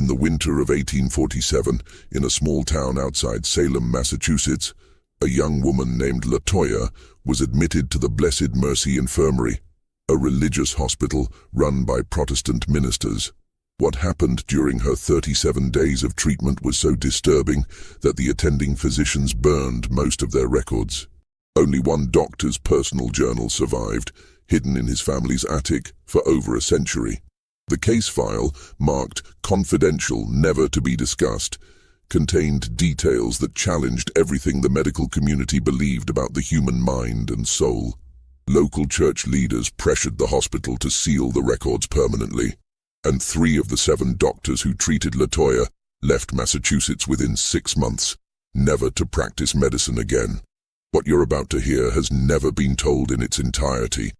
In the winter of 1847, in a small town outside Salem, Massachusetts, a young woman named Latoya was admitted to the Blessed Mercy Infirmary, a religious hospital run by Protestant ministers. What happened during her 37 days of treatment was so disturbing that the attending physicians burned most of their records. Only one doctor's personal journal survived, hidden in his family's attic for over a century. The case file, marked confidential, never to be discussed, contained details that challenged everything the medical community believed about the human mind and soul. Local church leaders pressured the hospital to seal the records permanently, and 3 of the 7 doctors who treated Latoya left Massachusetts within 6 months, never to practice medicine again. What you're about to hear has never been told in its entirety,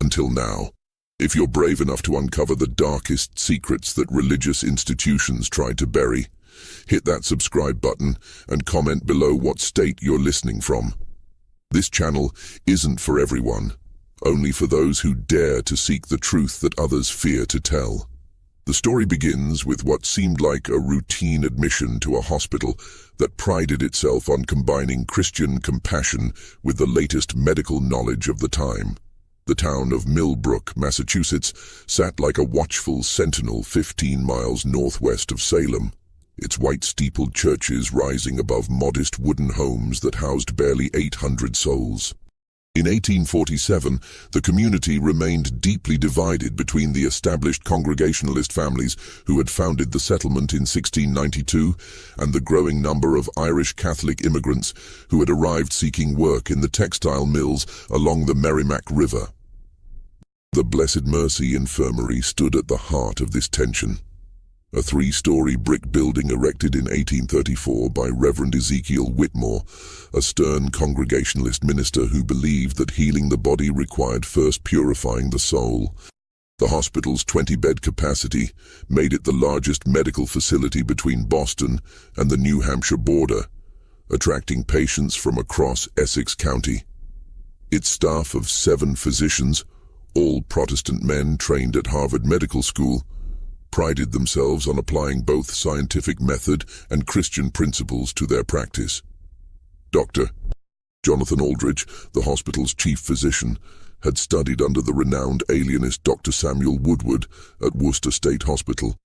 until now. If you're brave enough to uncover the darkest secrets that religious institutions try to bury, hit that subscribe button and comment below what state you're listening from. This channel isn't for everyone, only for those who dare to seek the truth that others fear to tell. The story begins with what seemed like a routine admission to a hospital that prided itself on combining Christian compassion with the latest medical knowledge of the time. The town of Millbrook, Massachusetts, sat like a watchful sentinel 15 miles northwest of Salem, its white-steepled churches rising above modest wooden homes that housed barely 800 souls. In 1847, the community remained deeply divided between the established Congregationalist families who had founded the settlement in 1692 and the growing number of Irish Catholic immigrants who had arrived seeking work in the textile mills along the Merrimack River. The Blessed Mercy Infirmary stood at the heart of this tension. A 3-story brick building erected in 1834 by Reverend Ezekiel Whitmore, a stern Congregationalist minister who believed that healing the body required first purifying the soul. The hospital's 20-bed capacity made it the largest medical facility between Boston and the New Hampshire border, attracting patients from across Essex County. Its staff of 7 physicians, all Protestant men trained at Harvard Medical School, prided themselves on applying both scientific method and Christian principles to their practice. Dr. Jonathan Aldrich, the hospital's chief physician, had studied under the renowned alienist Dr. Samuel Woodward at Worcester State Hospital.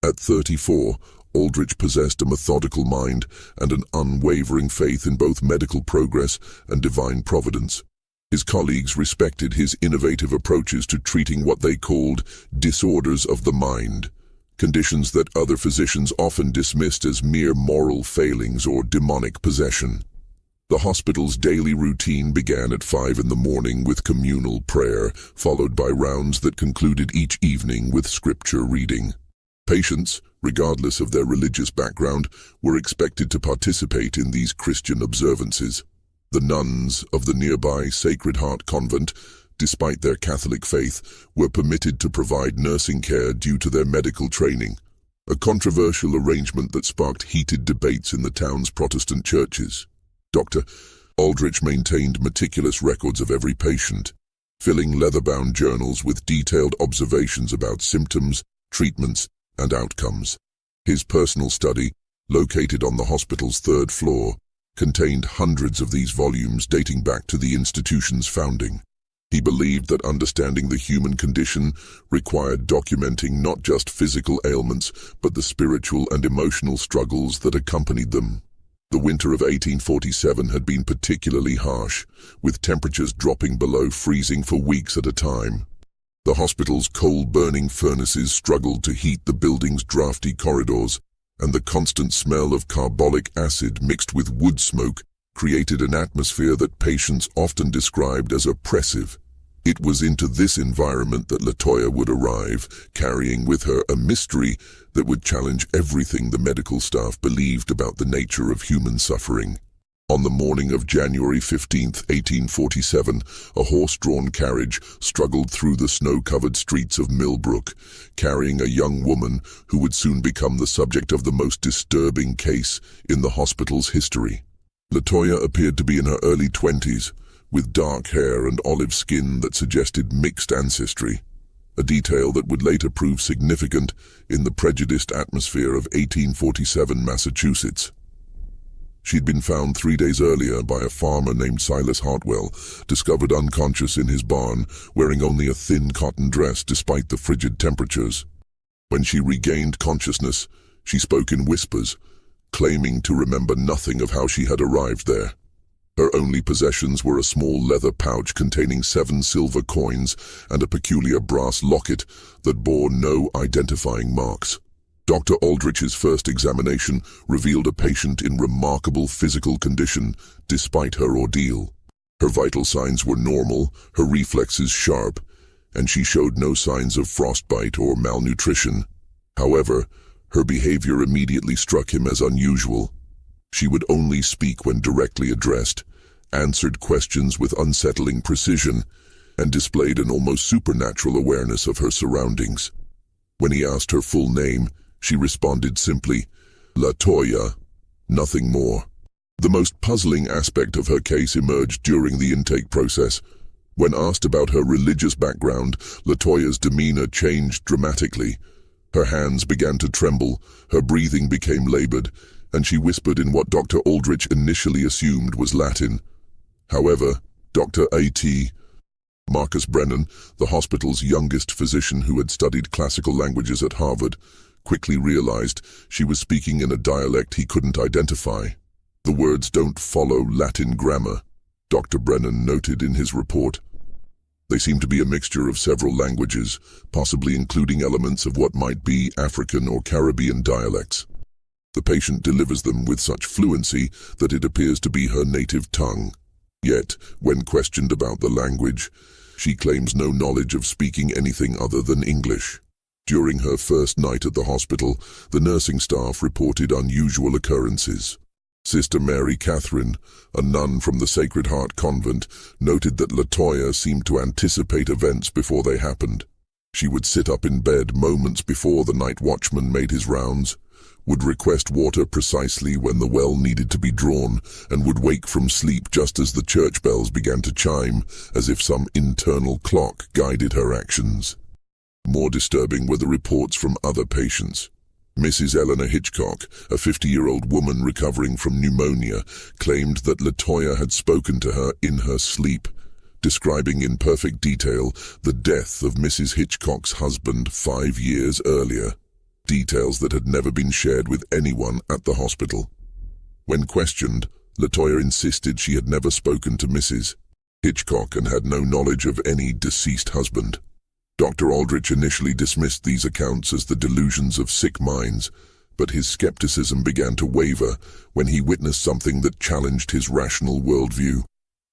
At 34, Aldrich possessed a methodical mind and an unwavering faith in both medical progress and divine providence. His colleagues respected his innovative approaches to treating what they called disorders of the mind, conditions that other physicians often dismissed as mere moral failings or demonic possession. The hospital's daily routine began at 5 in the morning with communal prayer, followed by rounds that concluded each evening with scripture reading. Patients, regardless of their religious background, were expected to participate in these Christian observances. The nuns of the nearby Sacred Heart Convent, despite their Catholic faith, were permitted to provide nursing care due to their medical training, a controversial arrangement that sparked heated debates in the town's Protestant churches. Dr. Aldrich maintained meticulous records of every patient, filling leather-bound journals with detailed observations about symptoms, treatments, and outcomes. His personal study, located on the hospital's 3rd floor, contained hundreds of these volumes dating back to the institution's founding. He believed that understanding the human condition required documenting not just physical ailments, but the spiritual and emotional struggles that accompanied them. The winter of 1847 had been particularly harsh, with temperatures dropping below freezing for weeks at a time. The hospital's coal-burning furnaces struggled to heat the building's drafty corridors, and the constant smell of carbolic acid mixed with wood smoke created an atmosphere that patients often described as oppressive. It was into this environment that Latoya would arrive, carrying with her a mystery that would challenge everything the medical staff believed about the nature of human suffering. On the morning of January 15, 1847, a horse-drawn carriage struggled through the snow-covered streets of Millbrook, carrying a young woman who would soon become the subject of the most disturbing case in the hospital's history. Latoya appeared to be in her early 20s, with dark hair and olive skin that suggested mixed ancestry. a detail that would later prove significant in the prejudiced atmosphere of 1847 Massachusetts. She'd been found 3 days earlier by a farmer named Silas Hartwell, discovered unconscious in his barn, wearing only a thin cotton dress despite the frigid temperatures. When she regained consciousness, she spoke in whispers, claiming to remember nothing of how she had arrived there. Her only possessions were a small leather pouch containing 7 silver coins and a peculiar brass locket that bore no identifying marks. Dr. Aldrich's first examination revealed a patient in remarkable physical condition despite her ordeal. Her vital signs were normal, her reflexes sharp, and she showed no signs of frostbite or malnutrition. However, her behavior immediately struck him as unusual. She would only speak when directly addressed, answered questions with unsettling precision, and displayed an almost supernatural awareness of her surroundings. When he asked her full name, she responded simply, "Latoya," nothing more. The most puzzling aspect of her case emerged during the intake process. When asked about her religious background, Latoya's demeanor changed dramatically. Her hands began to tremble, her breathing became labored, and she whispered in what Dr. Aldrich initially assumed was Latin. However, Dr. A.T. Marcus Brennan, the hospital's youngest physician who had studied classical languages at Harvard, quickly realized she was speaking in a dialect he couldn't identify. The words don't follow Latin grammar, Dr. Brennan noted in his report. They seem to be a mixture of several languages, possibly including elements of what might be African or Caribbean dialects. The patient delivers them with such fluency that it appears to be her native tongue. Yet, when questioned about the language, she claims no knowledge of speaking anything other than English. During her first night at the hospital, the nursing staff reported unusual occurrences. Sister Mary Catherine, a nun from the Sacred Heart Convent, noted that Latoya seemed to anticipate events before they happened. She would sit up in bed moments before the night watchman made his rounds, would request water precisely when the well needed to be drawn, and would wake from sleep just as the church bells began to chime, as if some internal clock guided her actions. More disturbing were the reports from other patients. Mrs. Eleanor Hitchcock, a 50-year-old woman recovering from pneumonia, claimed that Latoya had spoken to her in her sleep, describing in perfect detail the death of Mrs. Hitchcock's husband 5 years earlier, details that had never been shared with anyone at the hospital. When questioned, Latoya insisted she had never spoken to Mrs. Hitchcock and had no knowledge of any deceased husband. Dr. Aldrich initially dismissed these accounts as the delusions of sick minds, but his skepticism began to waver when he witnessed something that challenged his rational worldview.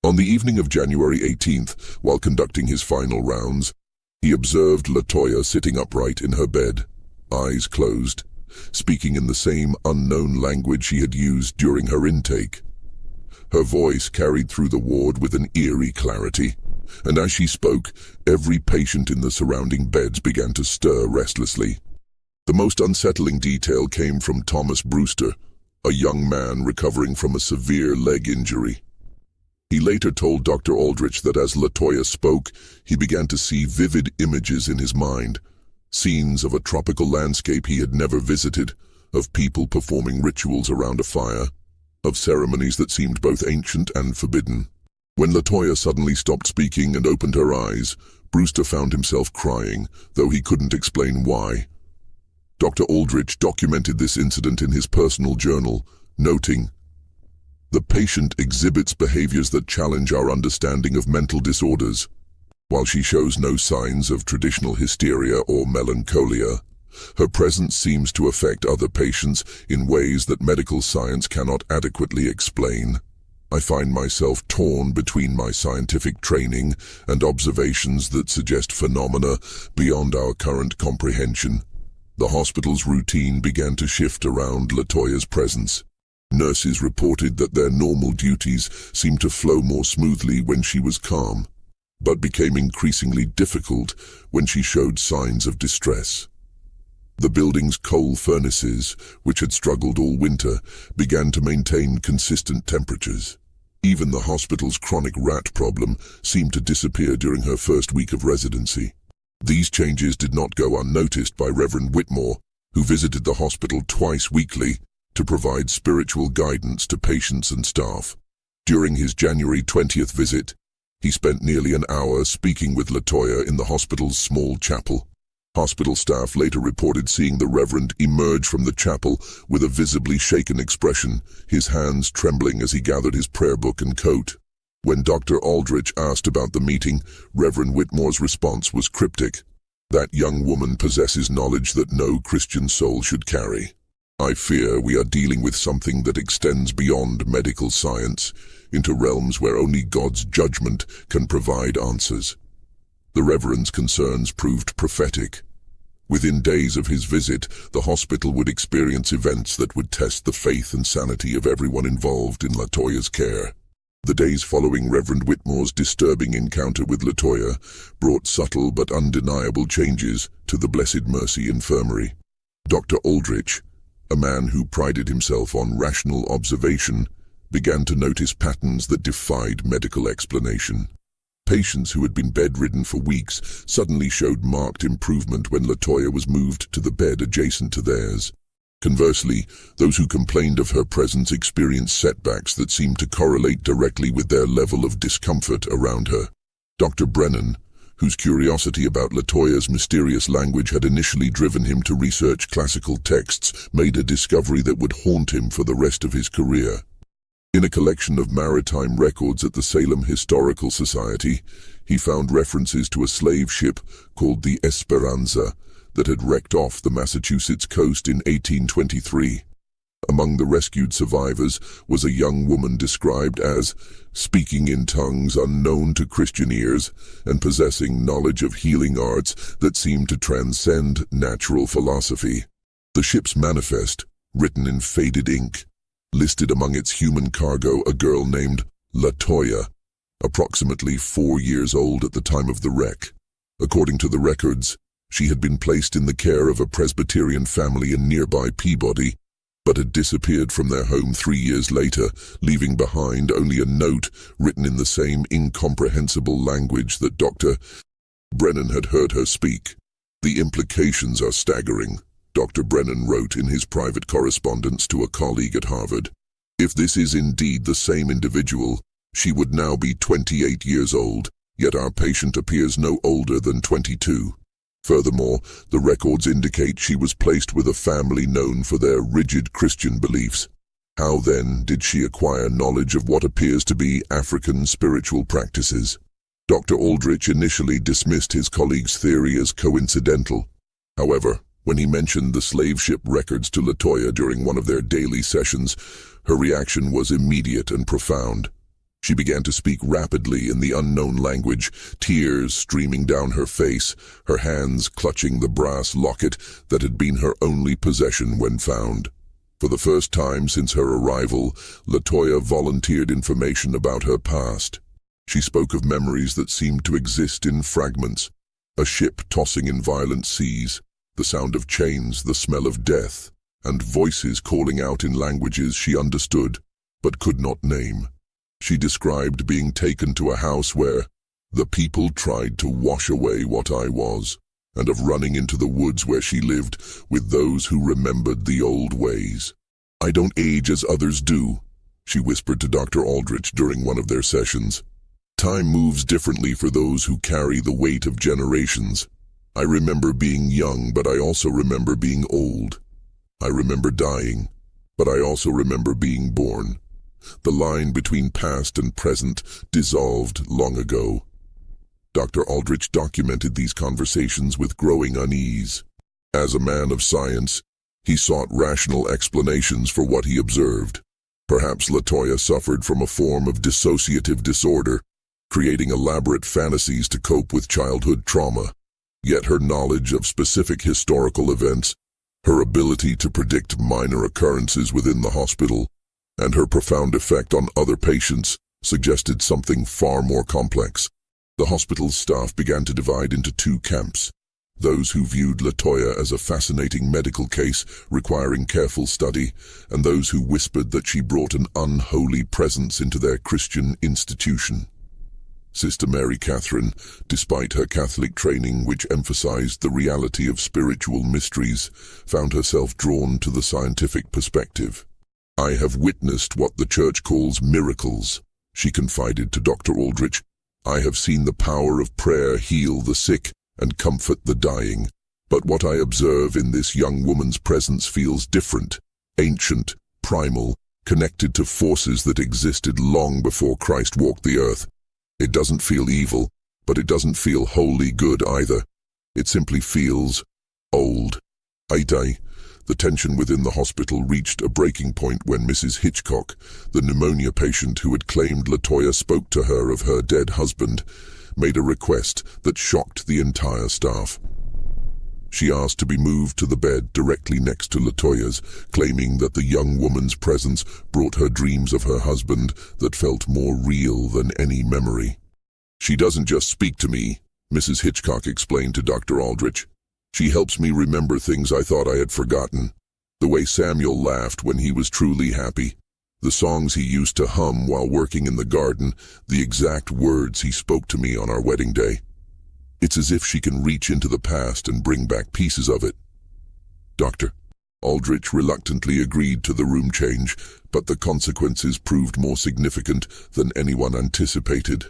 On the evening of January 18th, while conducting his final rounds, he observed Latoya sitting upright in her bed, eyes closed, speaking in the same unknown language she had used during her intake. Her voice carried through the ward with an eerie clarity, and as she spoke, every patient in the surrounding beds began to stir restlessly. The most unsettling detail came from Thomas Brewster, a young man recovering from a severe leg injury. He later told Dr. Aldrich that as Latoya spoke, he began to see vivid images in his mind, scenes of a tropical landscape he had never visited, of people performing rituals around a fire, of ceremonies that seemed both ancient and forbidden. When Latoya suddenly stopped speaking and opened her eyes, Brewster found himself crying, though he couldn't explain why. Dr. Aldrich documented this incident in his personal journal, noting, "The patient exhibits behaviors that challenge our understanding of mental disorders. While she shows no signs of traditional hysteria or melancholia, her presence seems to affect other patients in ways that medical science cannot adequately explain. I find myself torn between my scientific training and observations that suggest phenomena beyond our current comprehension." The hospital's routine began to shift around Latoya's presence. Nurses reported that their normal duties seemed to flow more smoothly when she was calm, but became increasingly difficult when she showed signs of distress. The building's coal furnaces, which had struggled all winter, began to maintain consistent temperatures. Even the hospital's chronic rat problem seemed to disappear during her first week of residency. These changes did not go unnoticed by Reverend Whitmore, who visited the hospital twice weekly to provide spiritual guidance to patients and staff. During his January 20th visit, he spent nearly an hour speaking with Latoya in the hospital's small chapel. Hospital staff later reported seeing the Reverend emerge from the chapel with a visibly shaken expression, his hands trembling as he gathered his prayer book and coat. When Dr. Aldrich asked about the meeting, Reverend Whitmore's response was cryptic. "That young woman possesses knowledge that no Christian soul should carry. I fear we are dealing with something that extends beyond medical science, into realms where only God's judgment can provide answers." The Reverend's concerns proved prophetic. Within days of his visit, the hospital would experience events that would test the faith and sanity of everyone involved in Latoya's care. The days following Reverend Whitmore's disturbing encounter with Latoya brought subtle but undeniable changes to the Blessed Mercy Infirmary. Dr. Aldrich, a man who prided himself on rational observation, began to notice patterns that defied medical explanation. Patients who had been bedridden for weeks suddenly showed marked improvement when Latoya was moved to the bed adjacent to theirs. Conversely, those who complained of her presence experienced setbacks that seemed to correlate directly with their level of discomfort around her. Dr. Brennan, whose curiosity about Latoya's mysterious language had initially driven him to research classical texts, made a discovery that would haunt him for the rest of his career. In a collection of maritime records at the Salem Historical Society, he found references to a slave ship called the Esperanza that had wrecked off the Massachusetts coast in 1823. Among the rescued survivors was a young woman described as speaking in tongues unknown to Christian ears and possessing knowledge of healing arts that seemed to transcend natural philosophy. The ship's manifest, written in faded ink, listed among its human cargo a girl named Latoya, approximately 4 years old at the time of the wreck. According to the records, she had been placed in the care of a Presbyterian family in nearby Peabody, but had disappeared from their home 3 years later, leaving behind only a note written in the same incomprehensible language that Dr. Brennan had heard her speak. "The implications are staggering," Dr. Brennan wrote in his private correspondence to a colleague at Harvard. "If this is indeed the same individual, she would now be 28 years old, yet our patient appears no older than 22. Furthermore, the records indicate she was placed with a family known for their rigid Christian beliefs. How then did she acquire knowledge of what appears to be African spiritual practices?" Dr. Aldrich initially dismissed his colleague's theory as coincidental. However, when he mentioned the slave ship records to Latoya during one of their daily sessions, her reaction was immediate and profound. She began to speak rapidly in the unknown language, tears streaming down her face, her hands clutching the brass locket that had been her only possession when found. For the first time since her arrival, Latoya volunteered information about her past. She spoke of memories that seemed to exist in fragments, a ship tossing in violent seas, the sound of chains, the smell of death, and voices calling out in languages she understood but could not name. She described being taken to a house where the people tried to wash away what I was, and of running into the woods where she lived with those who remembered the old ways. "I don't age as others do," she whispered to Dr. Aldrich during one of their sessions. "Time moves differently for those who carry the weight of generations. I remember being young, but I also remember being old. I remember dying, but I also remember being born. The line between past and present dissolved long ago." Dr. Aldrich documented these conversations with growing unease. As a man of science, he sought rational explanations for what he observed. Perhaps Latoya suffered from a form of dissociative disorder, creating elaborate fantasies to cope with childhood trauma. Yet her knowledge of specific historical events, her ability to predict minor occurrences within the hospital, and her profound effect on other patients suggested something far more complex. The hospital's staff began to divide into two camps: those who viewed Latoya as a fascinating medical case requiring careful study, and those who whispered that she brought an unholy presence into their Christian institution. Sister Mary Catherine, despite her Catholic training which emphasized the reality of spiritual mysteries, found herself drawn to the scientific perspective. "I have witnessed what the Church calls miracles," she confided to Dr. Aldrich. "I have seen the power of prayer heal the sick and comfort the dying. But what I observe in this young woman's presence feels different, ancient, primal, connected to forces that existed long before Christ walked the earth. It doesn't feel evil, but it doesn't feel wholly good either. It simply feels old." The tension within the hospital reached a breaking point when Mrs. Hitchcock, the pneumonia patient who had claimed Latoya spoke to her of her dead husband, made a request that shocked the entire staff. She asked to be moved to the bed directly next to Latoya's, claiming that the young woman's presence brought her dreams of her husband that felt more real than any memory. "She doesn't just speak to me," Mrs. Hitchcock explained to Dr. Aldrich. "She helps me remember things I thought I had forgotten. The way Samuel laughed when he was truly happy, the songs he used to hum while working in the garden, the exact words he spoke to me on our wedding day. It's as if she can reach into the past and bring back pieces of it." Dr. Aldrich reluctantly agreed to the room change, but the consequences proved more significant than anyone anticipated.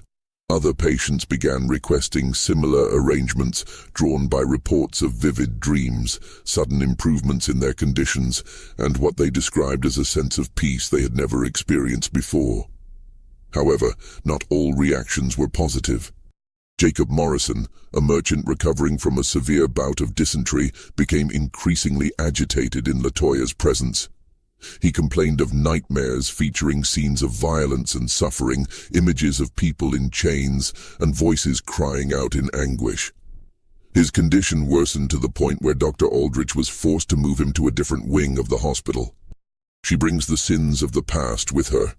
Other patients began requesting similar arrangements, drawn by reports of vivid dreams, sudden improvements in their conditions, and what they described as a sense of peace they had never experienced before. However, not all reactions were positive. Jacob Morrison, a merchant recovering from a severe bout of dysentery, became increasingly agitated in Latoya's presence. He complained of nightmares featuring scenes of violence and suffering, images of people in chains, and voices crying out in anguish. His condition worsened to the point where Dr. Aldrich was forced to move him to a different wing of the hospital. "She brings the sins of the past with her,"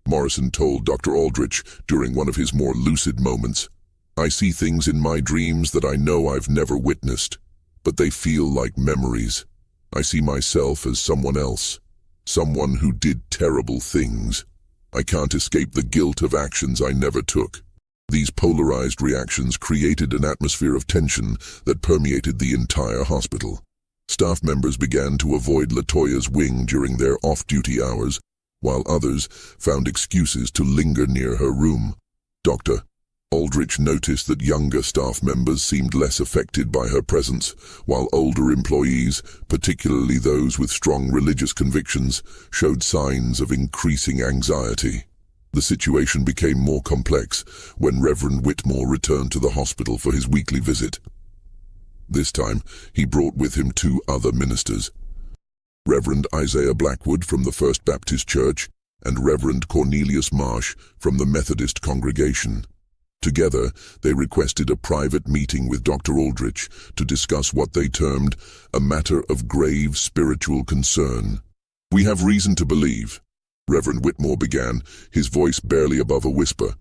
Morrison told Dr. Aldrich during one of his more lucid moments. "I see things in my dreams that I know I've never witnessed, but they feel like memories. I see myself as someone else. Someone who did terrible things. I can't escape the guilt of actions I never took." These polarized reactions created an atmosphere of tension that permeated the entire hospital. Staff members began to avoid Latoya's wing during their off-duty hours, while others found excuses to linger near her room. Dr. Aldrich noticed that younger staff members seemed less affected by her presence, while older employees, particularly those with strong religious convictions, showed signs of increasing anxiety. The situation became more complex when Reverend Whitmore returned to the hospital for his weekly visit. This time, he brought with him 2 other ministers, Reverend Isaiah Blackwood from the First Baptist Church and Reverend Cornelius Marsh from the Methodist congregation. Together, they requested a private meeting with Dr. Aldrich to discuss what they termed a matter of grave spiritual concern. "We have reason to believe," Reverend Whitmore began, his voice barely above a whisper,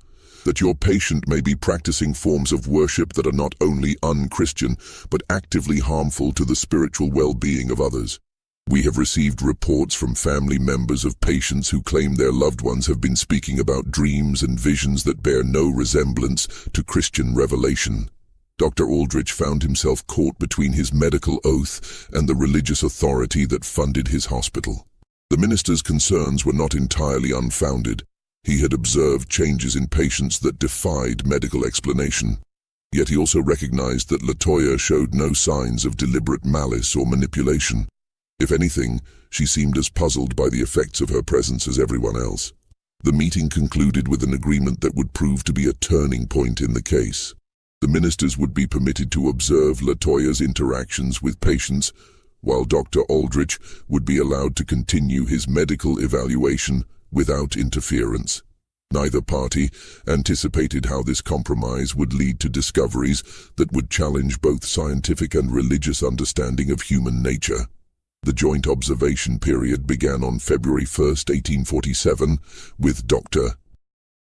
"that your patient may be practicing forms of worship that are not only un-Christian, but actively harmful to the spiritual well-being of others. We have received reports from family members of patients who claim their loved ones have been speaking about dreams and visions that bear no resemblance to Christian revelation." Dr. Aldrich found himself caught between his medical oath and the religious authority that funded his hospital. The minister's concerns were not entirely unfounded. He had observed changes in patients that defied medical explanation. Yet he also recognized that Latoya showed no signs of deliberate malice or manipulation. If anything, she seemed as puzzled by the effects of her presence as everyone else. The meeting concluded with an agreement that would prove to be a turning point in the case. The ministers would be permitted to observe Latoya's interactions with patients, while Dr. Aldrich would be allowed to continue his medical evaluation without interference. Neither party anticipated how this compromise would lead to discoveries that would challenge both scientific and religious understanding of human nature. The joint observation period began on February 1, 1847, with Dr.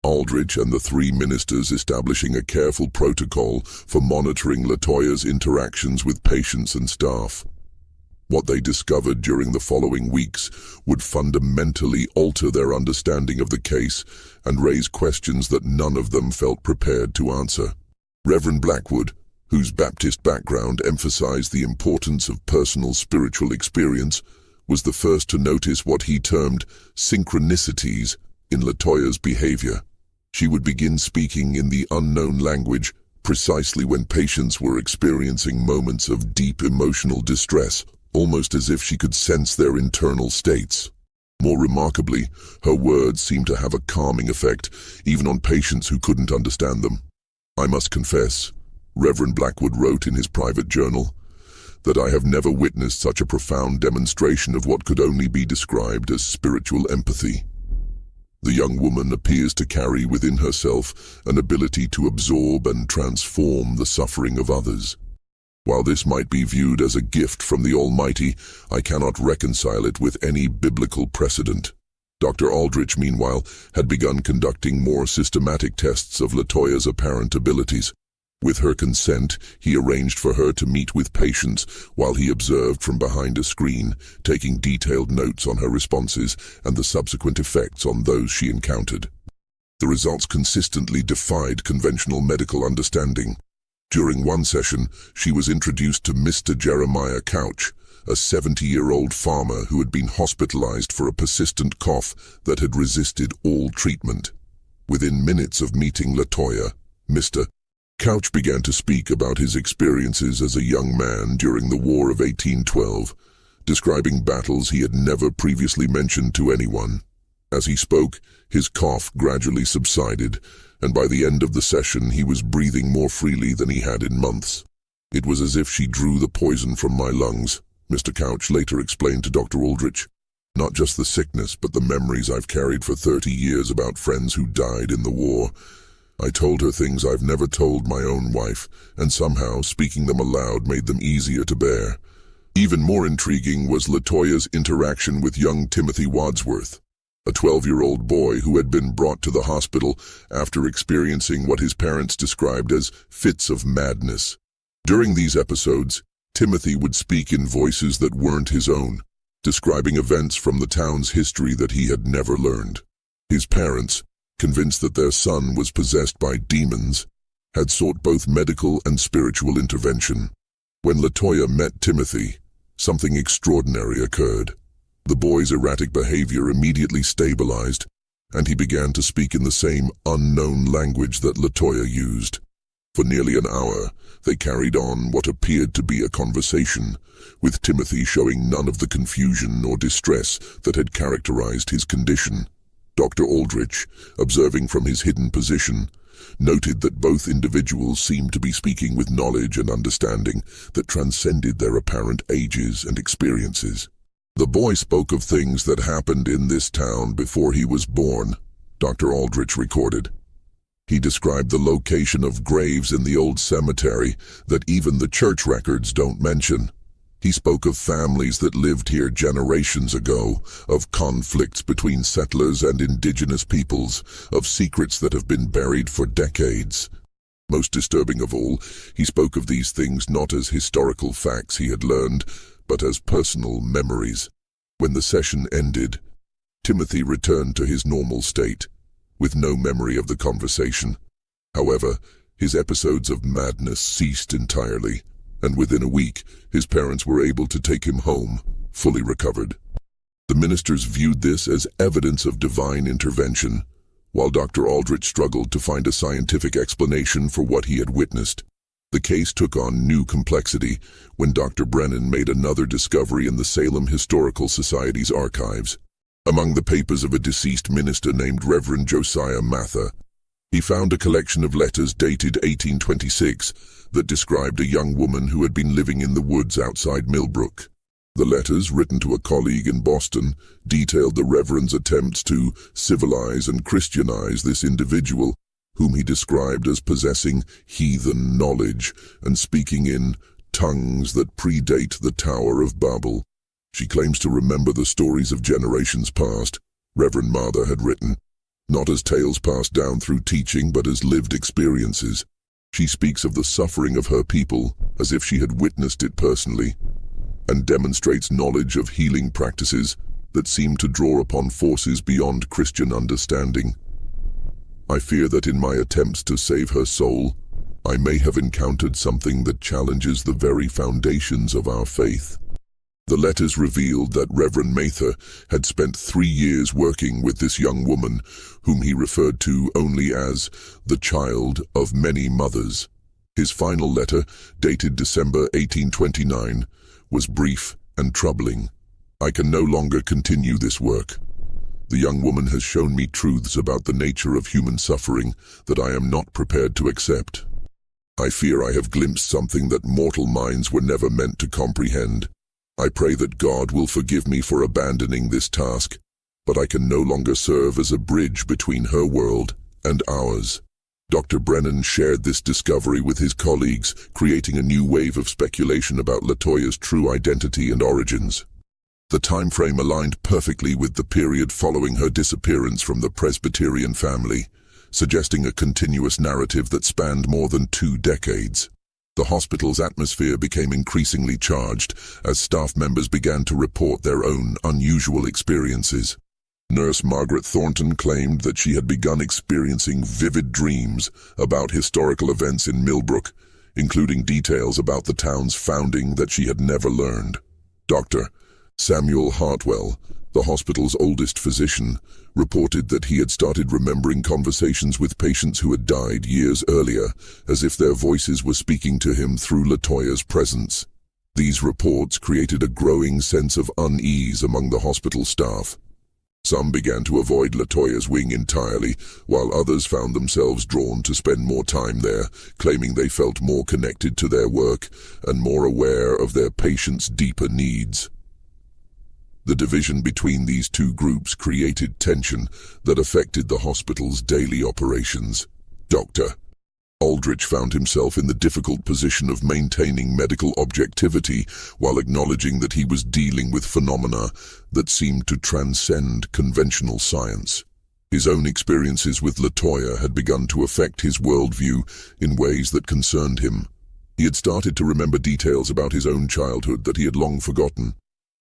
Aldrich and the 3 ministers establishing a careful protocol for monitoring Latoya's interactions with patients and staff. What they discovered during the following weeks would fundamentally alter their understanding of the case and raise questions that none of them felt prepared to answer. Reverend Blackwood, whose Baptist background emphasized the importance of personal spiritual experience, was the first to notice what he termed synchronicities in Latoya's behavior. She would begin speaking in the unknown language precisely when patients were experiencing moments of deep emotional distress, almost as if she could sense their internal states. More remarkably, her words seemed to have a calming effect, even on patients who couldn't understand them. "I must confess," Reverend Blackwood wrote in his private journal, "that I have never witnessed such a profound demonstration of what could only be described as spiritual empathy. The young woman appears to carry within herself an ability to absorb and transform the suffering of others. While this might be viewed as a gift from the Almighty, I cannot reconcile it with any biblical precedent." Dr. Aldrich, meanwhile, had begun conducting more systematic tests of Latoya's apparent abilities. With her consent, he arranged for her to meet with patients while he observed from behind a screen, taking detailed notes on her responses and the subsequent effects on those she encountered. The results consistently defied conventional medical understanding. During one session, she was introduced to Mr. Jeremiah Couch, a 70-year-old farmer who had been hospitalized for a persistent cough that had resisted all treatment. Within minutes of meeting Latoya, Mr. Couch began to speak about his experiences as a young man during the War of 1812, describing battles he had never previously mentioned to anyone. As he spoke, his cough gradually subsided, and by the end of the session he was breathing more freely than he had in months. "It was as if she drew the poison from my lungs," Mr. Couch later explained to Dr. Aldrich. "Not just the sickness, but the memories I've carried for 30 years about friends who died in the war. I told her things I've never told my own wife, and somehow speaking them aloud made them easier to bear." Even more intriguing was Latoya's interaction with young Timothy Wadsworth, a 12-year-old boy who had been brought to the hospital after experiencing what his parents described as fits of madness. During these episodes, Timothy would speak in voices that weren't his own, describing events from the town's history that he had never learned. His parents, convinced that their son was possessed by demons, had sought both medical and spiritual intervention. When Latoya met Timothy, something extraordinary occurred. The boy's erratic behavior immediately stabilized, and he began to speak in the same unknown language that Latoya used. For nearly an hour, they carried on what appeared to be a conversation, with Timothy showing none of the confusion or distress that had characterized his condition. Dr. Aldrich, observing from his hidden position, noted that both individuals seemed to be speaking with knowledge and understanding that transcended their apparent ages and experiences. "The boy spoke of things that happened in this town before he was born," Dr. Aldrich recorded. He described the location of graves in the old cemetery that even the church records don't mention. He spoke of families that lived here generations ago, of conflicts between settlers and indigenous peoples, of secrets that have been buried for decades. Most disturbing of all, he spoke of these things not as historical facts he had learned, but as personal memories. When the session ended, Timothy returned to his normal state, with no memory of the conversation. However, his episodes of madness ceased entirely, and within a week, his parents were able to take him home, fully recovered. The ministers viewed this as evidence of divine intervention, while Dr. Aldrich struggled to find a scientific explanation for what he had witnessed. The case took on new complexity when Dr. Brennan made another discovery in the Salem Historical Society's archives. Among the papers of a deceased minister named Reverend Josiah Mather, he found a collection of letters dated 1826 that described a young woman who had been living in the woods outside Millbrook. The letters, written to a colleague in Boston, detailed the Reverend's attempts to civilize and Christianize this individual, whom he described as possessing heathen knowledge and speaking in tongues that predate the Tower of Babel. She claims to remember the stories of generations past, Reverend Mather had written, not as tales passed down through teaching but as lived experiences. She speaks of the suffering of her people as if she had witnessed it personally. and demonstrates knowledge of healing practices that seem to draw upon forces beyond Christian understanding. I fear that in my attempts to save her soul, I may have encountered something that challenges the very foundations of our faith. The letters revealed that Reverend Mather had spent 3 years working with this young woman, whom he referred to only as the child of many mothers. His final letter, dated December 1829, was brief and troubling. I can no longer continue this work. The young woman has shown me truths about the nature of human suffering that I am not prepared to accept. I fear I have glimpsed something that mortal minds were never meant to comprehend. I pray that God will forgive me for abandoning this task, but I can no longer serve as a bridge between her world and ours. Dr. Brennan shared this discovery with his colleagues, creating a new wave of speculation about Latoya's true identity and origins. The time frame aligned perfectly with the period following her disappearance from the Presbyterian family, suggesting a continuous narrative that spanned more than 2 decades. The hospital's atmosphere became increasingly charged as staff members began to report their own unusual experiences. Nurse Margaret Thornton claimed that she had begun experiencing vivid dreams about historical events in Millbrook, including details about the town's founding that she had never learned. Dr. Samuel Hartwell, the hospital's oldest physician, reported that he had started remembering conversations with patients who had died years earlier, as if their voices were speaking to him through Latoya's presence. These reports created a growing sense of unease among the hospital staff. Some began to avoid Latoya's wing entirely, while others found themselves drawn to spend more time there, claiming they felt more connected to their work and more aware of their patients' deeper needs. The division between these 2 groups created tension that affected the hospital's daily operations. Dr. Aldrich found himself in the difficult position of maintaining medical objectivity while acknowledging that he was dealing with phenomena that seemed to transcend conventional science. His own experiences with Latoya had begun to affect his worldview in ways that concerned him. He had started to remember details about his own childhood that he had long forgotten,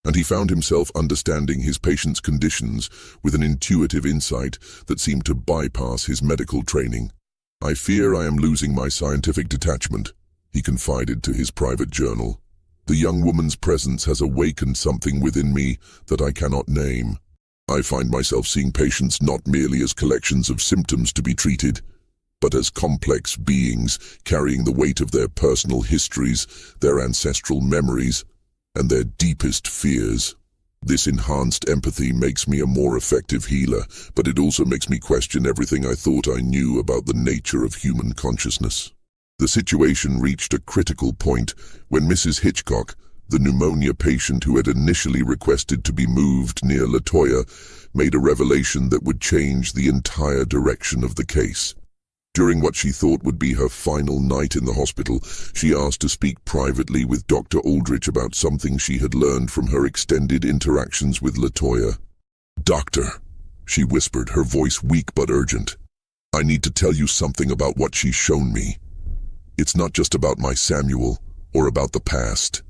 and he found himself understanding his patients' conditions with an intuitive insight that seemed to bypass his medical training. "I fear I am losing my scientific detachment," he confided to his private journal. "The young woman's presence has awakened something within me that I cannot name. I find myself seeing patients not merely as collections of symptoms to be treated, but as complex beings carrying the weight of their personal histories, their ancestral memories, and their deepest fears. This enhanced empathy makes me a more effective healer, but it also makes me question everything I thought I knew about the nature of human consciousness." The situation reached a critical point when Mrs. Hitchcock, the pneumonia patient who had initially requested to be moved near Latoya, made a revelation that would change the entire direction of the case. During what she thought would be her final night in the hospital, she asked to speak privately with Dr. Aldrich about something she had learned from her extended interactions with Latoya. "Doctor," she whispered, her voice weak but urgent, "I need to tell you something about what she's shown me. It's not just about my Samuel or about the past.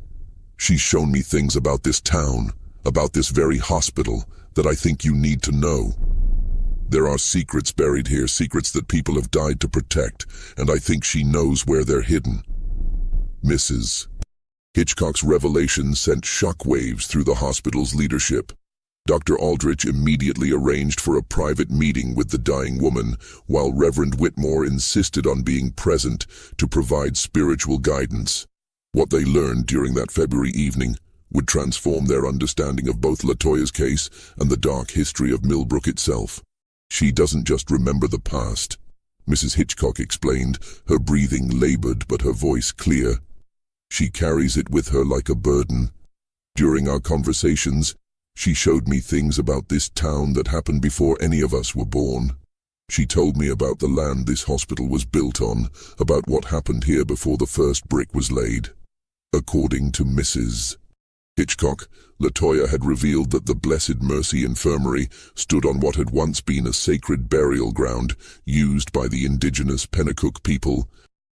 She's shown me things about this town, about this very hospital, that I think you need to know. There are secrets buried here, secrets that people have died to protect, and I think she knows where they're hidden." Mrs. Hitchcock's revelation sent shockwaves through the hospital's leadership. Dr. Aldrich immediately arranged for a private meeting with the dying woman, while Reverend Whitmore insisted on being present to provide spiritual guidance. What they learned during that February evening would transform their understanding of both Latoya's case and the dark history of Millbrook itself. "She doesn't just remember the past," Mrs. Hitchcock explained, her breathing labored but her voice clear. "She carries it with her like a burden. During our conversations, she showed me things about this town that happened before any of us were born. She told me about the land this hospital was built on, about what happened here before the first brick was laid." According to Mrs. Hitchcock, Latoya had revealed that the Blessed Mercy Infirmary stood on what had once been a sacred burial ground used by the indigenous Pennacook people,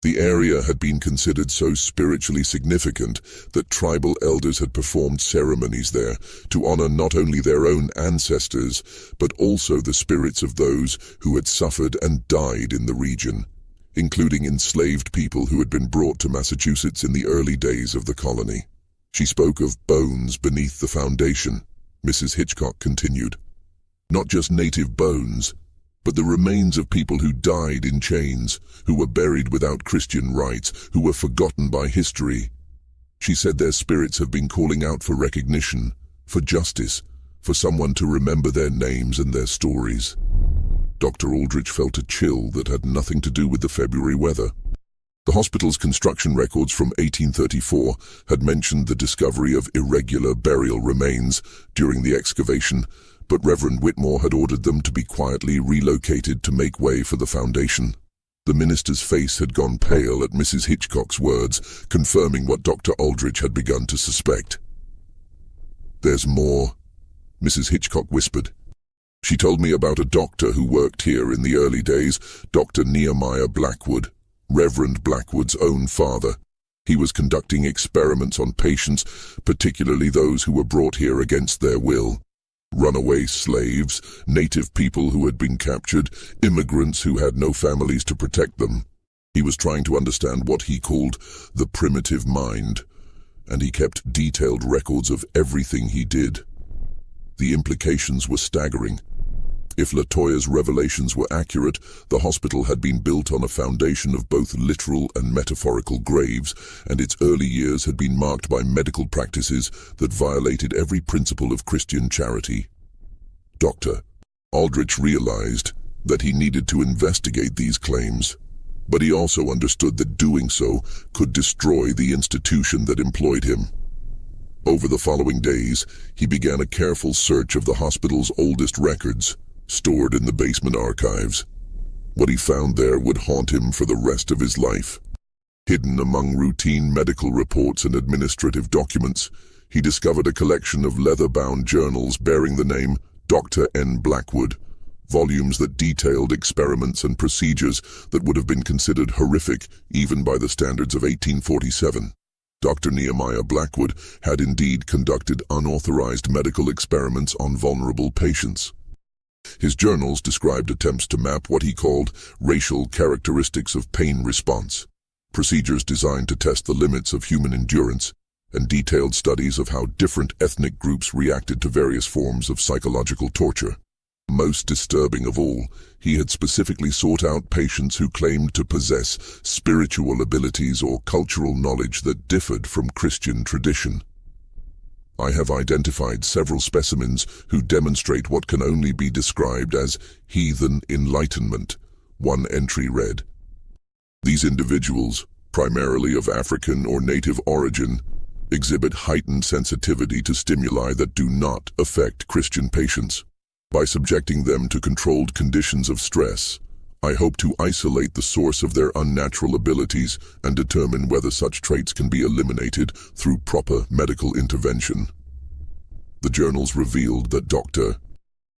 The area had been considered so spiritually significant that tribal elders had performed ceremonies there to honor not only their own ancestors, but also the spirits of those who had suffered and died in the region, including enslaved people who had been brought to Massachusetts in the early days of the colony. She spoke of bones beneath the foundation. Mrs. Hitchcock continued. Not just native bones, but the remains of people who died in chains, who were buried without Christian rites, who were forgotten by history. She said their spirits have been calling out for recognition, for justice, for someone to remember their names and their stories. Dr. Aldrich felt a chill that had nothing to do with the February weather. The hospital's construction records from 1834 had mentioned the discovery of irregular burial remains during the excavation, but Reverend Whitmore had ordered them to be quietly relocated to make way for the foundation. The minister's face had gone pale at Mrs. Hitchcock's words, confirming what Dr. Aldrich had begun to suspect. "There's more," Mrs. Hitchcock whispered. "She told me about a doctor who worked here in the early days, Dr. Nehemiah Blackwood, Reverend Blackwood's own father. He was conducting experiments on patients, particularly those who were brought here against their will. Runaway slaves, native people who had been captured, immigrants who had no families to protect them. He was trying to understand what he called the primitive mind, and he kept detailed records of everything he did. The implications were staggering. If Latoya's revelations were accurate, the hospital had been built on a foundation of both literal and metaphorical graves, and its early years had been marked by medical practices that violated every principle of Christian charity. Dr. Aldrich realized that he needed to investigate these claims, but he also understood that doing so could destroy the institution that employed him. Over the following days, he began a careful search of the hospital's oldest records, stored in the basement archives. What he found there would haunt him for the rest of his life. Hidden among routine medical reports and administrative documents, he discovered a collection of leather-bound journals bearing the name Dr. N. Blackwood, volumes that detailed experiments and procedures that would have been considered horrific even by the standards of 1847. Dr. Nehemiah Blackwood had indeed conducted unauthorized medical experiments on vulnerable patients. His journals described attempts to map what he called racial characteristics of pain response, procedures designed to test the limits of human endurance, and detailed studies of how different ethnic groups reacted to various forms of psychological torture. Most disturbing of all, he had specifically sought out patients who claimed to possess spiritual abilities or cultural knowledge that differed from Christian tradition. I have identified several specimens who demonstrate what can only be described as heathen enlightenment, one entry read. These individuals, primarily of African or native origin, exhibit heightened sensitivity to stimuli that do not affect Christian patients. By subjecting them to controlled conditions of stress, I hope to isolate the source of their unnatural abilities and determine whether such traits can be eliminated through proper medical intervention. The journals revealed that Dr.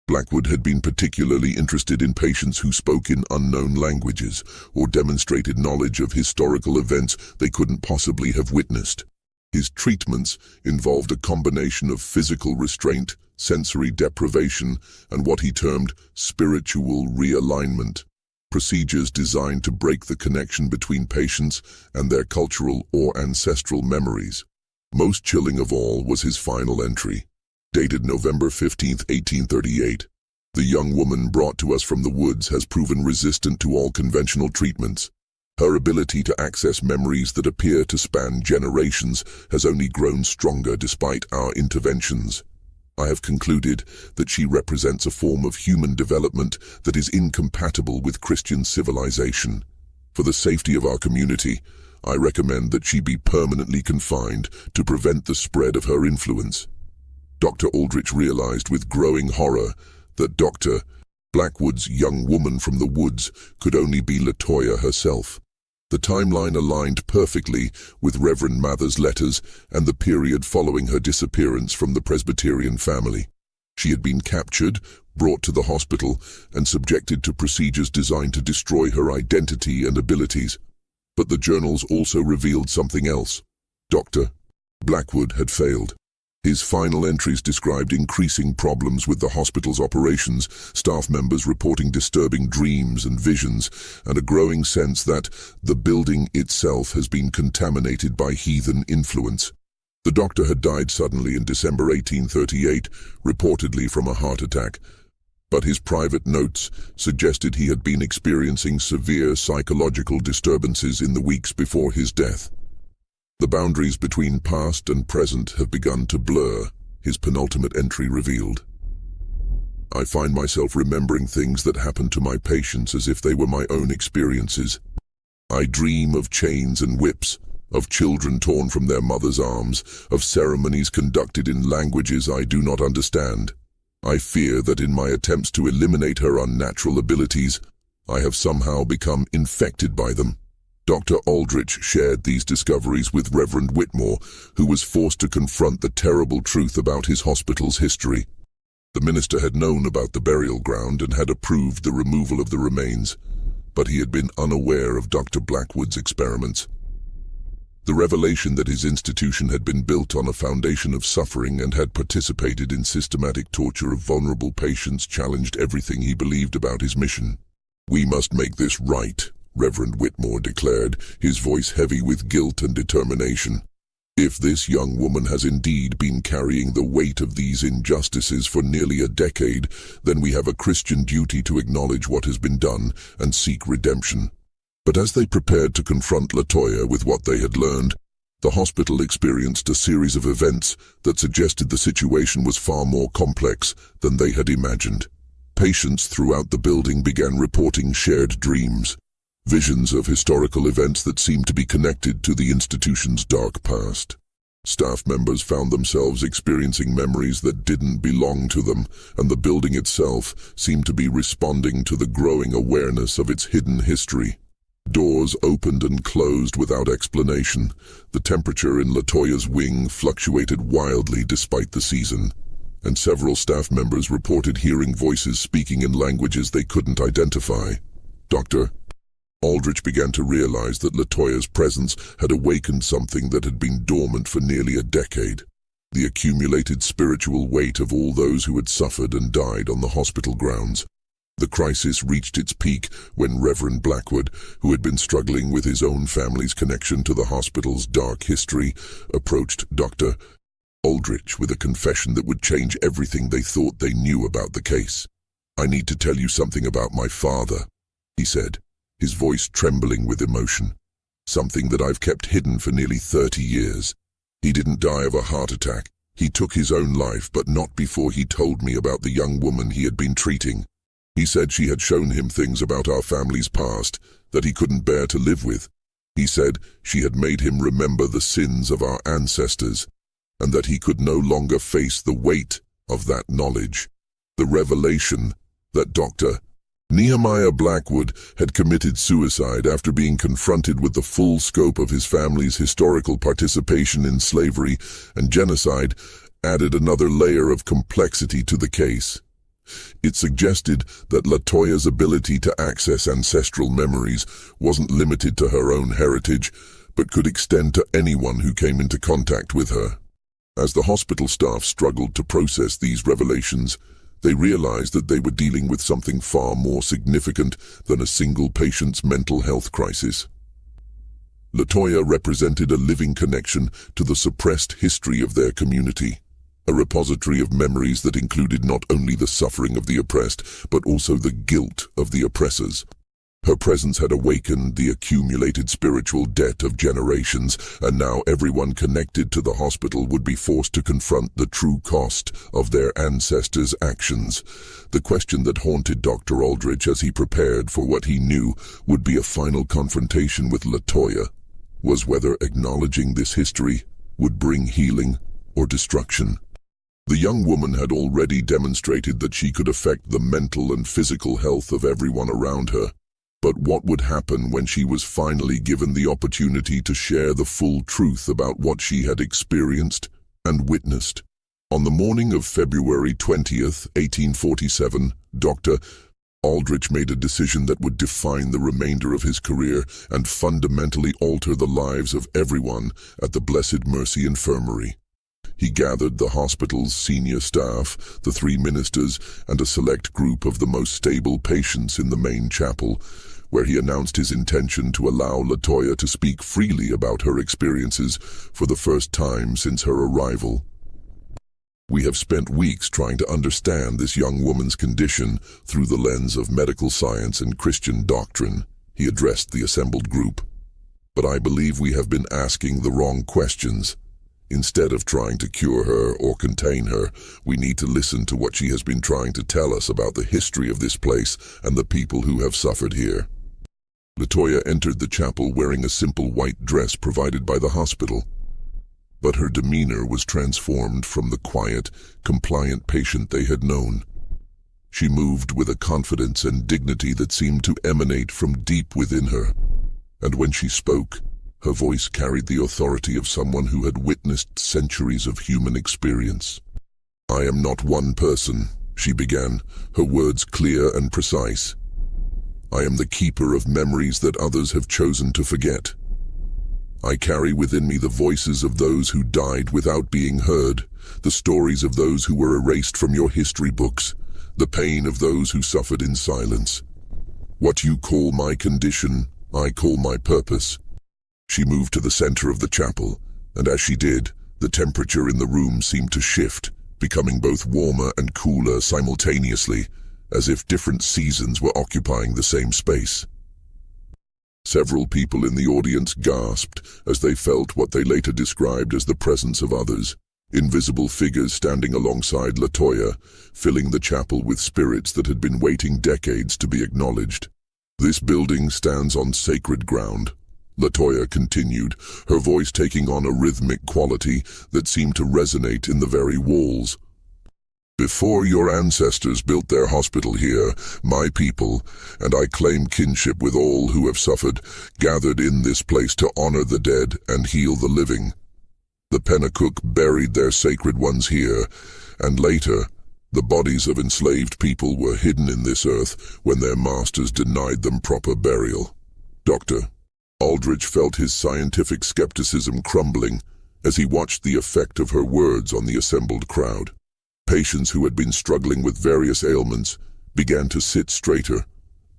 Blackwood had been particularly interested in patients who spoke in unknown languages or demonstrated knowledge of historical events they couldn't possibly have witnessed. His treatments involved a combination of physical restraint, sensory deprivation, and what he termed spiritual realignment, procedures designed to break the connection between patients and their cultural or ancestral memories. Most chilling of all was his final entry, dated November 15, 1838. The young woman brought to us from the woods has proven resistant to all conventional treatments. Her ability to access memories that appear to span generations has only grown stronger despite our interventions. I have concluded that she represents a form of human development that is incompatible with Christian civilization. For the safety of our community, I recommend that she be permanently confined to prevent the spread of her influence. Dr. Aldrich realized with growing horror that Dr. Blackwood's young woman from the woods could only be Latoya herself. The timeline aligned perfectly with Reverend Mather's letters and the period following her disappearance from the Presbyterian family. She had been captured, brought to the hospital, and subjected to procedures designed to destroy her identity and abilities. But the journals also revealed something else. Dr. Blackwood had failed. His final entries described increasing problems with the hospital's operations, staff members reporting disturbing dreams and visions, and a growing sense that the building itself has been contaminated by heathen influence. The doctor had died suddenly in December 1838, reportedly from a heart attack, but his private notes suggested he had been experiencing severe psychological disturbances in the weeks before his death. The boundaries between past and present have begun to blur, his penultimate entry revealed. I find myself remembering things that happened to my patients as if they were my own experiences. I dream of chains and whips, of children torn from their mothers' arms, of ceremonies conducted in languages I do not understand. I fear that in my attempts to eliminate her unnatural abilities, I have somehow become infected by them. Dr. Aldrich shared these discoveries with Reverend Whitmore, who was forced to confront the terrible truth about his hospital's history. The minister had known about the burial ground and had approved the removal of the remains, but he had been unaware of Dr. Blackwood's experiments. The revelation that his institution had been built on a foundation of suffering and had participated in systematic torture of vulnerable patients challenged everything he believed about his mission. "We must make this right," Reverend Whitmore declared, his voice heavy with guilt and determination. "If this young woman has indeed been carrying the weight of these injustices for nearly a decade, then we have a Christian duty to acknowledge what has been done and seek redemption." But as they prepared to confront Latoya with what they had learned, the hospital experienced a series of events that suggested the situation was far more complex than they had imagined. Patients throughout the building began reporting shared dreams, visions of historical events that seemed to be connected to the institution's dark past. Staff members found themselves experiencing memories that didn't belong to them, and the building itself seemed to be responding to the growing awareness of its hidden history. Doors opened and closed without explanation. The temperature in Latoya's wing fluctuated wildly despite the season, and several staff members reported hearing voices speaking in languages they couldn't identify. Dr. Aldrich began to realize that Latoya's presence had awakened something that had been dormant for nearly a decade. The accumulated spiritual weight of all those who had suffered and died on the hospital grounds. The crisis reached its peak when Reverend Blackwood, who had been struggling with his own family's connection to the hospital's dark history, approached Dr. Aldrich with a confession that would change everything they thought they knew about the case. "I need to tell you something about my father," he said, his voice trembling with emotion. "Something that I've kept hidden for nearly 30 years. He didn't die of a heart attack. He took his own life, but not before he told me about the young woman he had been treating. He said she had shown him things about our family's past that he couldn't bear to live with. He said she had made him remember the sins of our ancestors, and that he could no longer face the weight of that knowledge. The revelation that Dr. Nehemiah Blackwood had committed suicide after being confronted with the full scope of his family's historical participation in slavery and genocide added another layer of complexity to the case. It suggested that Latoya's ability to access ancestral memories wasn't limited to her own heritage, but could extend to anyone who came into contact with her. As the hospital staff struggled to process these revelations, they realized that they were dealing with something far more significant than a single patient's mental health crisis. Latoya represented a living connection to the suppressed history of their community, a repository of memories that included not only the suffering of the oppressed, but also the guilt of the oppressors. Her presence had awakened the accumulated spiritual debt of generations, and now everyone connected to the hospital would be forced to confront the true cost of their ancestors' actions. The question that haunted Dr. Aldrich as he prepared for what he knew would be a final confrontation with Latoya was whether acknowledging this history would bring healing or destruction. The young woman had already demonstrated that she could affect the mental and physical health of everyone around her. But what would happen when she was finally given the opportunity to share the full truth about what she had experienced and witnessed? On the morning of February 20th, 1847, Dr. Aldrich made a decision that would define the remainder of his career and fundamentally alter the lives of everyone at the Blessed Mercy Infirmary. He gathered the hospital's senior staff, the 3 ministers, and a select group of the most stable patients in the main chapel, where he announced his intention to allow Latoya to speak freely about her experiences for the first time since her arrival. "We have spent weeks trying to understand this young woman's condition through the lens of medical science and Christian doctrine," he addressed the assembled group. "But I believe we have been asking the wrong questions. Instead of trying to cure her or contain her, we need to listen to what she has been trying to tell us about the history of this place and the people who have suffered here." Latoya entered the chapel wearing a simple white dress provided by the hospital. But her demeanor was transformed from the quiet, compliant patient they had known. She moved with a confidence and dignity that seemed to emanate from deep within her. And when she spoke, her voice carried the authority of someone who had witnessed centuries of human experience. "I am not one person," she began, her words clear and precise. "I am the keeper of memories that others have chosen to forget. I carry within me the voices of those who died without being heard, the stories of those who were erased from your history books, the pain of those who suffered in silence. What you call my condition, I call my purpose." She moved to the center of the chapel, and as she did, the temperature in the room seemed to shift, becoming both warmer and cooler simultaneously, as if different seasons were occupying the same space. Several people in the audience gasped as they felt what they later described as the presence of others, invisible figures standing alongside Latoya, filling the chapel with spirits that had been waiting decades to be acknowledged. "This building stands on sacred ground," Latoya continued, her voice taking on a rhythmic quality that seemed to resonate in the very walls. "Before your ancestors built their hospital here, my people, and I claim kinship with all who have suffered, gathered in this place to honor the dead and heal the living. The Pennacook buried their sacred ones here, and later, the bodies of enslaved people were hidden in this earth when their masters denied them proper burial." Dr. Aldrich felt his scientific skepticism crumbling as he watched the effect of her words on the assembled crowd. Patients who had been struggling with various ailments began to sit straighter,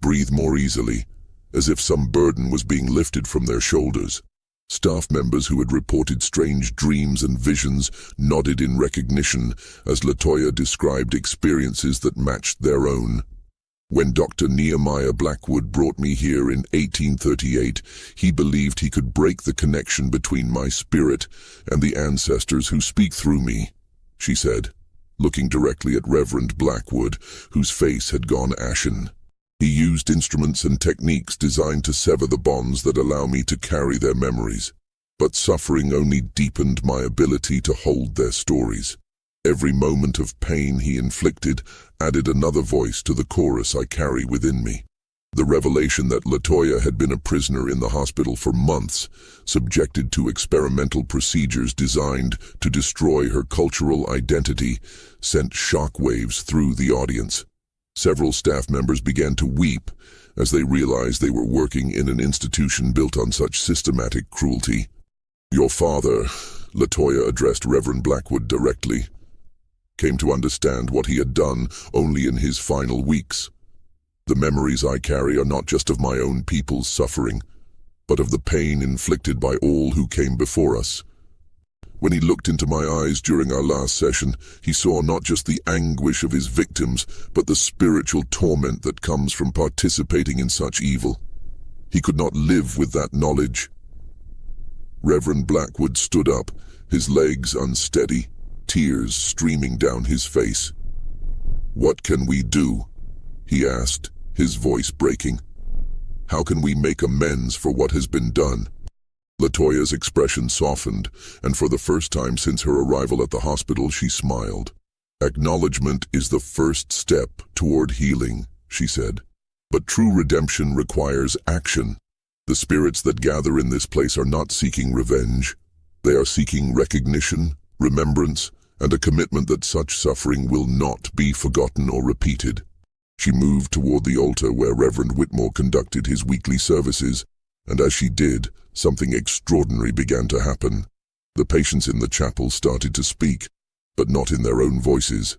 breathe more easily, as if some burden was being lifted from their shoulders. Staff members who had reported strange dreams and visions nodded in recognition as Latoya described experiences that matched their own. "When Dr. Nehemiah Blackwood brought me here in 1838, he believed he could break the connection between my spirit and the ancestors who speak through me," she said, looking directly at Reverend Blackwood, whose face had gone ashen. "He used instruments and techniques designed to sever the bonds that allow me to carry their memories, but suffering only deepened my ability to hold their stories. Every moment of pain he inflicted added another voice to the chorus I carry within me." The revelation that Latoya had been a prisoner in the hospital for months, subjected to experimental procedures designed to destroy her cultural identity, sent shockwaves through the audience. Several staff members began to weep as they realized they were working in an institution built on such systematic cruelty. "Your father," Latoya addressed Reverend Blackwood directly, "came to understand what he had done only in his final weeks. The memories I carry are not just of my own people's suffering, but of the pain inflicted by all who came before us." When he looked into my eyes during our last session, he saw not just the anguish of his victims, but the spiritual torment that comes from participating in such evil. He could not live with that knowledge. Reverend Blackwood stood up, his legs unsteady, tears streaming down his face. "What can we do?" he asked, his voice breaking. "How can we make amends for what has been done?" Latoya's expression softened, and for the first time since her arrival at the hospital, she smiled. "Acknowledgement is the first step toward healing," she said. "But true redemption requires action. The spirits that gather in this place are not seeking revenge. They are seeking recognition, remembrance, and a commitment that such suffering will not be forgotten or repeated." She moved toward the altar where Reverend Whitmore conducted his weekly services, and as she did, something extraordinary began to happen. The patients in the chapel started to speak, but not in their own voices.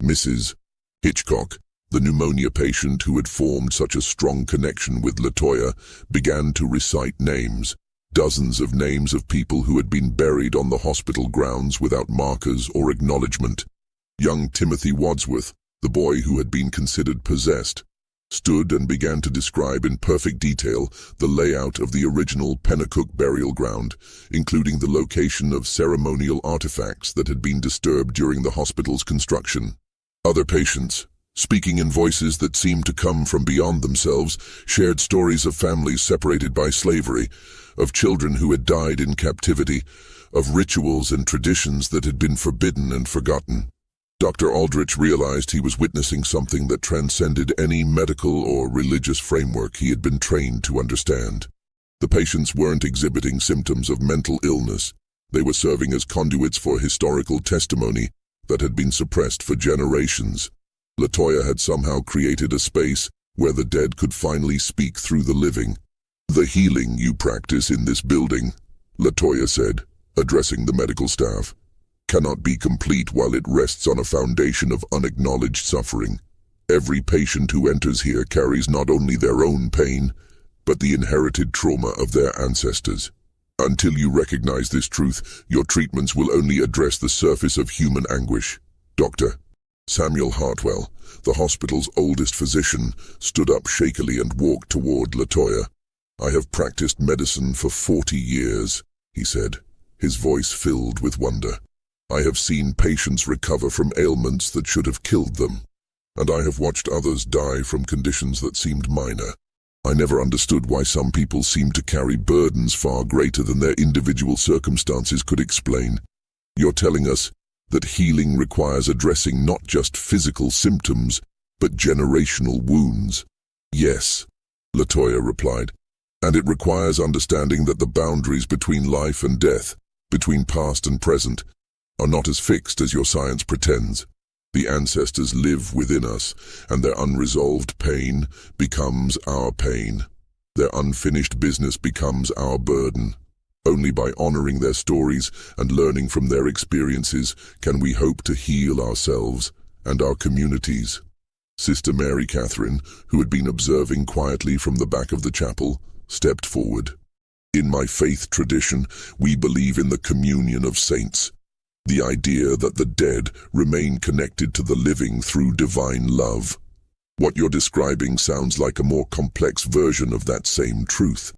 Mrs. Hitchcock, the pneumonia patient who had formed such a strong connection with Latoya, began to recite names, dozens of names of people who had been buried on the hospital grounds without markers or acknowledgement. Young Timothy Wadsworth, the boy who had been considered possessed, stood and began to describe in perfect detail the layout of the original Pennacook burial ground, including the location of ceremonial artifacts that had been disturbed during the hospital's construction. Other patients, speaking in voices that seemed to come from beyond themselves, shared stories of families separated by slavery, of children who had died in captivity, of rituals and traditions that had been forbidden and forgotten. Dr. Aldrich realized he was witnessing something that transcended any medical or religious framework he had been trained to understand. The patients weren't exhibiting symptoms of mental illness. They were serving as conduits for historical testimony that had been suppressed for generations. Latoya had somehow created a space where the dead could finally speak through the living. "The healing you practice in this building," Latoya said, addressing the medical staff, "cannot be complete while it rests on a foundation of unacknowledged suffering. Every patient who enters here carries not only their own pain, but the inherited trauma of their ancestors. Until you recognize this truth, your treatments will only address the surface of human anguish." Dr. Samuel Hartwell, the hospital's oldest physician, stood up shakily and walked toward Latoya. "I have practiced medicine for 40 years, he said, his voice filled with wonder. "I have seen patients recover from ailments that should have killed them, and I have watched others die from conditions that seemed minor. I never understood why some people seemed to carry burdens far greater than their individual circumstances could explain. You're telling us that healing requires addressing not just physical symptoms, but generational wounds." "Yes," Latoya replied, "and it requires understanding that the boundaries between life and death, between past and present, are not as fixed as your science pretends. The ancestors live within us, and their unresolved pain becomes our pain. Their unfinished business becomes our burden. Only by honoring their stories and learning from their experiences can we hope to heal ourselves and our communities." Sister Mary Catherine, who had been observing quietly from the back of the chapel, stepped forward. "In my faith tradition, we believe in the communion of saints. The idea that the dead remain connected to the living through divine love. What you're describing sounds like a more complex version of that same truth.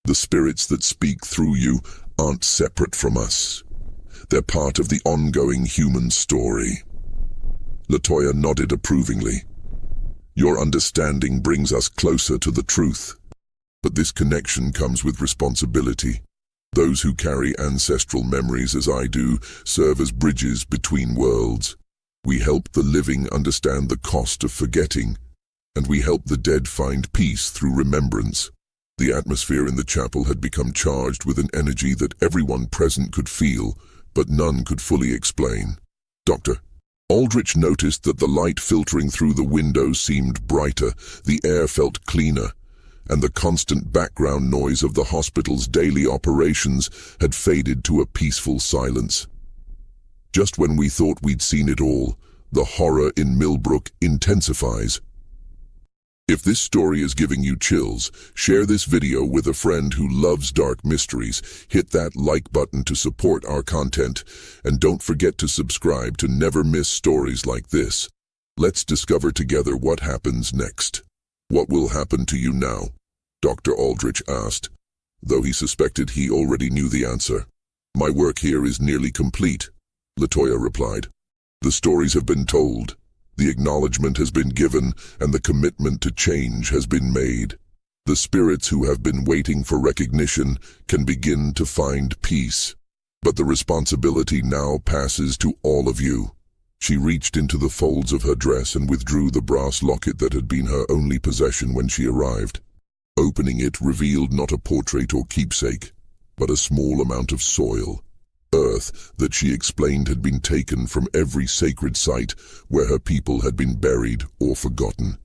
The spirits that speak through you aren't separate from us. They're part of the ongoing human story." Latoya nodded approvingly. "Your understanding brings us closer to the truth. But this connection comes with responsibility. Those who carry ancestral memories, as I do, serve as bridges between worlds. We help the living understand the cost of forgetting, and we help the dead find peace through remembrance." The atmosphere in the chapel had become charged with an energy that everyone present could feel, but none could fully explain. Dr. Aldrich noticed that the light filtering through the windows seemed brighter, the air felt cleaner, and the constant background noise of the hospital's daily operations had faded to a peaceful silence. Just when we thought we'd seen it all, the horror in Millbrook intensifies. If this story is giving you chills, share this video with a friend who loves dark mysteries, hit that like button to support our content, and don't forget to subscribe to never miss stories like this. Let's discover together what happens next. "What will happen to you now?" Dr. Aldrich asked, though he suspected he already knew the answer. "My work here is nearly complete," Latoya replied. "The stories have been told, the acknowledgement has been given, and the commitment to change has been made. The spirits who have been waiting for recognition can begin to find peace. But the responsibility now passes to all of you." She reached into the folds of her dress and withdrew the brass locket that had been her only possession when she arrived. Opening it revealed not a portrait or keepsake, but a small amount of soil, earth that she explained had been taken from every sacred site where her people had been buried or forgotten.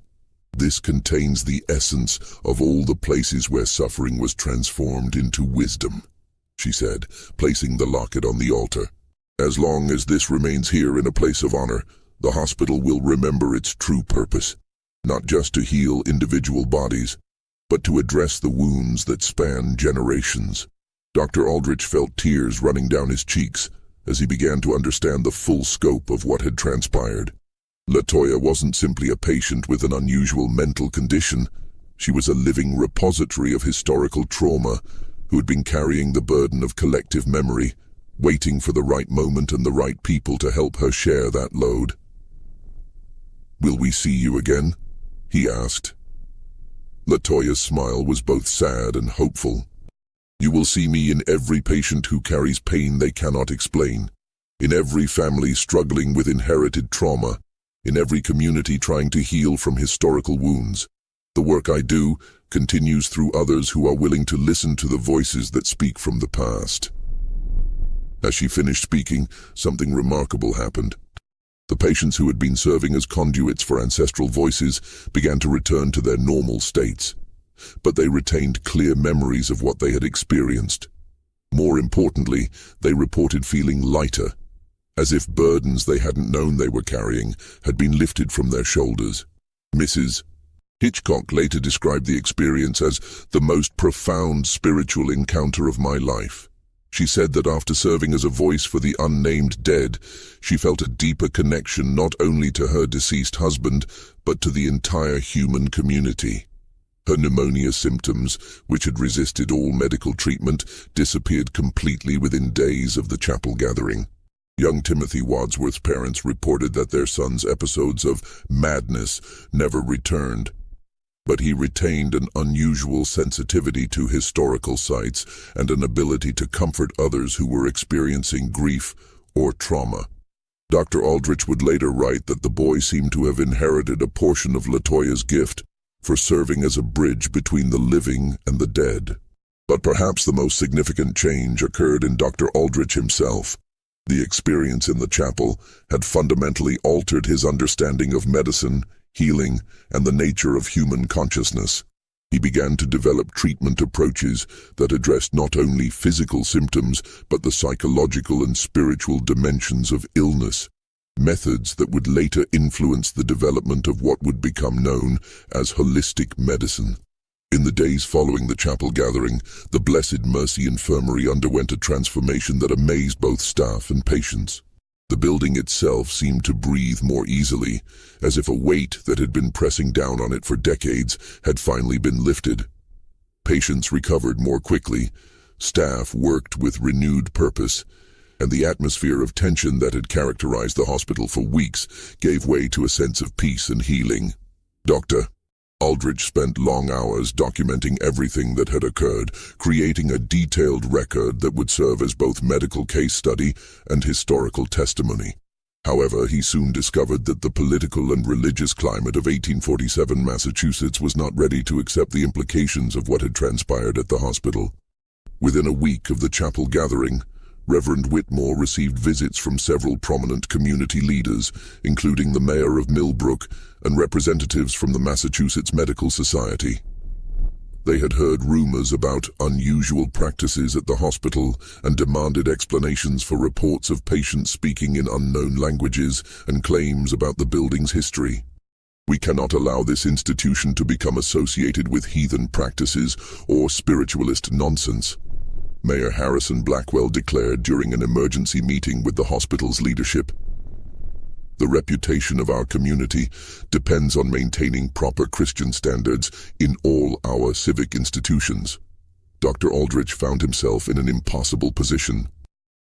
This contains the essence of all the places where suffering was transformed into wisdom, she said, placing the locket on the altar. As long as this remains here in a place of honor, the hospital will remember its true purpose, not just to heal individual bodies, but to address the wounds that span generations. Dr. Aldrich felt tears running down his cheeks as he began to understand the full scope of what had transpired. Latoya wasn't simply a patient with an unusual mental condition. She was a living repository of historical trauma who had been carrying the burden of collective memory, waiting for the right moment and the right people to help her share that load. "Will we see you again?" he asked. Latoya's smile was both sad and hopeful. "You will see me in every patient who carries pain they cannot explain, in every family struggling with inherited trauma, in every community trying to heal from historical wounds. The work I do continues through others who are willing to listen to the voices that speak from the past." As she finished speaking, something remarkable happened. The patients who had been serving as conduits for ancestral voices began to return to their normal states, but they retained clear memories of what they had experienced. More importantly, they reported feeling lighter, as if burdens they hadn't known they were carrying had been lifted from their shoulders. Mrs. Hitchcock later described the experience as the most profound spiritual encounter of my life. She said that after serving as a voice for the unnamed dead, she felt a deeper connection not only to her deceased husband, but to the entire human community. Her pneumonia symptoms, which had resisted all medical treatment, disappeared completely within days of the chapel gathering. Young Timothy Wadsworth's parents reported that their son's episodes of madness never returned, but he retained an unusual sensitivity to historical sites and an ability to comfort others who were experiencing grief or trauma. Dr. Aldrich would later write that the boy seemed to have inherited a portion of Latoya's gift for serving as a bridge between the living and the dead. But perhaps the most significant change occurred in Dr. Aldrich himself. The experience in the chapel had fundamentally altered his understanding of medicine, healing, and the nature of human consciousness. He began to develop treatment approaches that addressed not only physical symptoms, but the psychological and spiritual dimensions of illness, methods that would later influence the development of what would become known as holistic medicine. In the days following the chapel gathering, the Blessed Mercy Infirmary underwent a transformation that amazed both staff and patients. The building itself seemed to breathe more easily, as if a weight that had been pressing down on it for decades had finally been lifted. Patients recovered more quickly, staff worked with renewed purpose, and the atmosphere of tension that had characterized the hospital for weeks gave way to a sense of peace and healing. Dr. Aldrich spent long hours documenting everything that had occurred, creating a detailed record that would serve as both medical case study and historical testimony. However, he soon discovered that the political and religious climate of 1847 Massachusetts was not ready to accept the implications of what had transpired at the hospital. Within a week of the chapel gathering, Reverend Whitmore received visits from several prominent community leaders, including the mayor of Millbrook and representatives from the Massachusetts Medical Society. They had heard rumors about unusual practices at the hospital and demanded explanations for reports of patients speaking in unknown languages and claims about the building's history. "We cannot allow this institution to become associated with heathen practices or spiritualist nonsense," Mayor Harrison Blackwell declared during an emergency meeting with the hospital's leadership. "The reputation of our community depends on maintaining proper Christian standards in all our civic institutions." Dr. Aldrich found himself in an impossible position.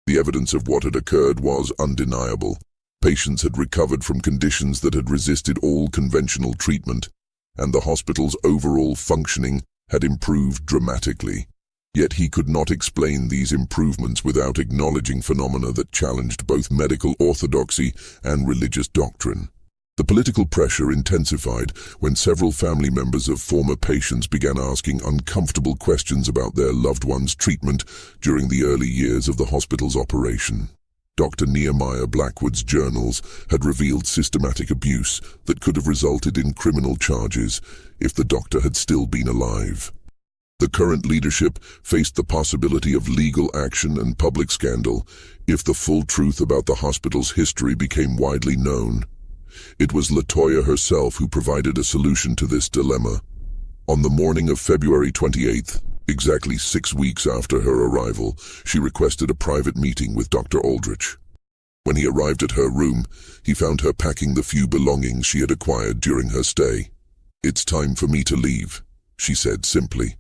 The evidence of what had occurred was undeniable. Patients had recovered from conditions that had resisted all conventional treatment, and the hospital's overall functioning had improved dramatically. Yet he could not explain these improvements without acknowledging phenomena that challenged both medical orthodoxy and religious doctrine. The political pressure intensified when several family members of former patients began asking uncomfortable questions about their loved ones' treatment during the early years of the hospital's operation. Dr. Nehemiah Blackwood's journals had revealed systematic abuse that could have resulted in criminal charges if the doctor had still been alive. The current leadership faced the possibility of legal action and public scandal if the full truth about the hospital's history became widely known. It was Latoya herself who provided a solution to this dilemma. On the morning of February 28th, exactly 6 weeks after her arrival, she requested a private meeting with Dr. Aldrich. When he arrived at her room, he found her packing the few belongings she had acquired during her stay. "It's time for me to leave," she said simply.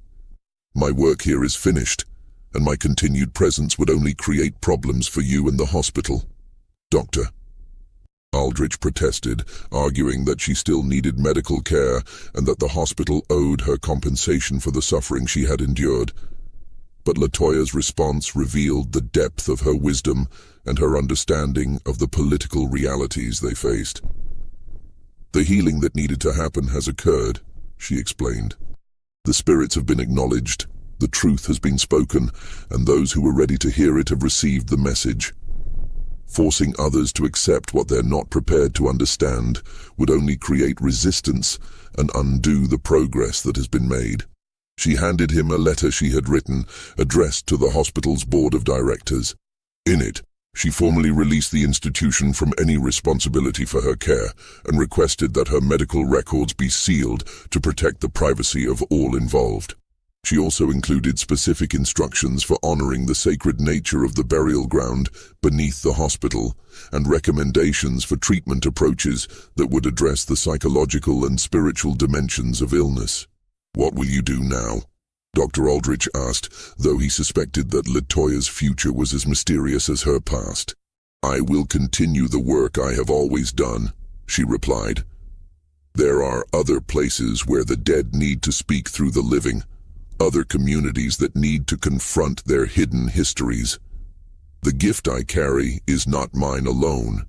"My work here is finished, and my continued presence would only create problems for you and the hospital." "Doctor," Aldrich protested, arguing that she still needed medical care and that the hospital owed her compensation for the suffering she had endured. But Latoya's response revealed the depth of her wisdom and her understanding of the political realities they faced. "The healing that needed to happen has occurred," she explained. "The spirits have been acknowledged, the truth has been spoken, and those who were ready to hear it have received the message. Forcing others to accept what they're not prepared to understand would only create resistance and undo the progress that has been made." She handed him a letter she had written, addressed to the hospital's board of directors. In it, she formally released the institution from any responsibility for her care and requested that her medical records be sealed to protect the privacy of all involved. She also included specific instructions for honoring the sacred nature of the burial ground beneath the hospital and recommendations for treatment approaches that would address the psychological and spiritual dimensions of illness. "What will you do now?" Dr. Aldrich asked, though he suspected that Latoya's future was as mysterious as her past. "I will continue the work I have always done," she replied. "There are other places where the dead need to speak through the living, other communities that need to confront their hidden histories. The gift I carry is not mine alone.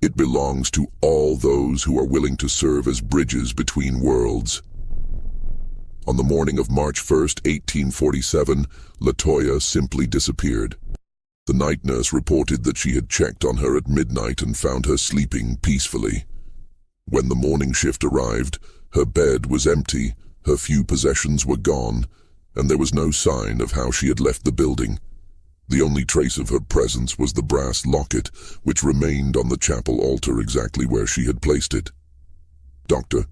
It belongs to all those who are willing to serve as bridges between worlds." On the morning of March 1st, 1847, Latoya simply disappeared. The night nurse reported that she had checked on her at midnight and found her sleeping peacefully. When the morning shift arrived, her bed was empty, her few possessions were gone, and there was no sign of how she had left the building. The only trace of her presence was the brass locket, which remained on the chapel altar exactly where she had placed it. Dr.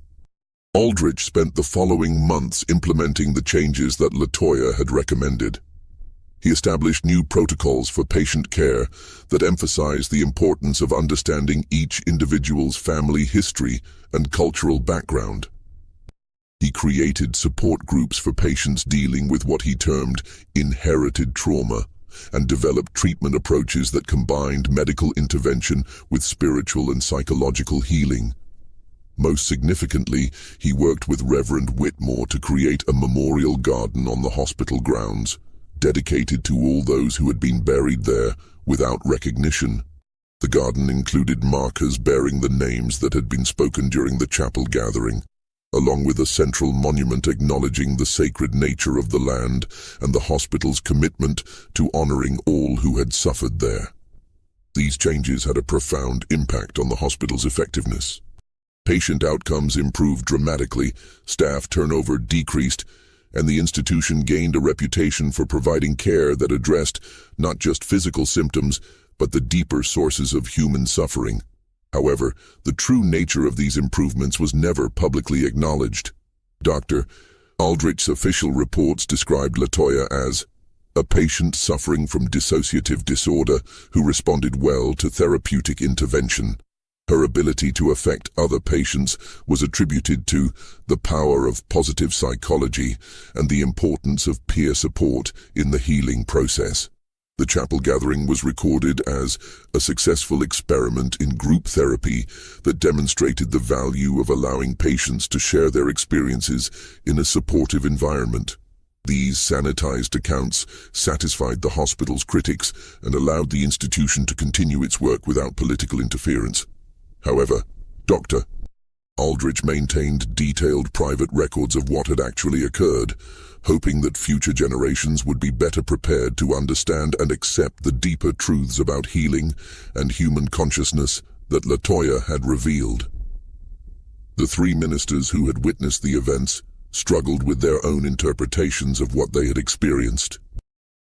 Aldrich spent the following months implementing the changes that Latoya had recommended. He established new protocols for patient care that emphasized the importance of understanding each individual's family history and cultural background. He created support groups for patients dealing with what he termed inherited trauma and developed treatment approaches that combined medical intervention with spiritual and psychological healing. Most significantly, he worked with Reverend Whitmore to create a memorial garden on the hospital grounds, dedicated to all those who had been buried there without recognition. The garden included markers bearing the names that had been spoken during the chapel gathering, along with a central monument acknowledging the sacred nature of the land and the hospital's commitment to honoring all who had suffered there. These changes had a profound impact on the hospital's effectiveness. Patient outcomes improved dramatically, staff turnover decreased, and the institution gained a reputation for providing care that addressed not just physical symptoms, but the deeper sources of human suffering. However, the true nature of these improvements was never publicly acknowledged. Dr. Aldrich's official reports described Latoya as a patient suffering from dissociative disorder who responded well to therapeutic intervention. Her ability to affect other patients was attributed to the power of positive psychology and the importance of peer support in the healing process. The chapel gathering was recorded as a successful experiment in group therapy that demonstrated the value of allowing patients to share their experiences in a supportive environment. These sanitized accounts satisfied the hospital's critics and allowed the institution to continue its work without political interference. However, Dr. Aldrich maintained detailed private records of what had actually occurred, hoping that future generations would be better prepared to understand and accept the deeper truths about healing and human consciousness that Latoya had revealed. The three ministers who had witnessed the events struggled with their own interpretations of what they had experienced.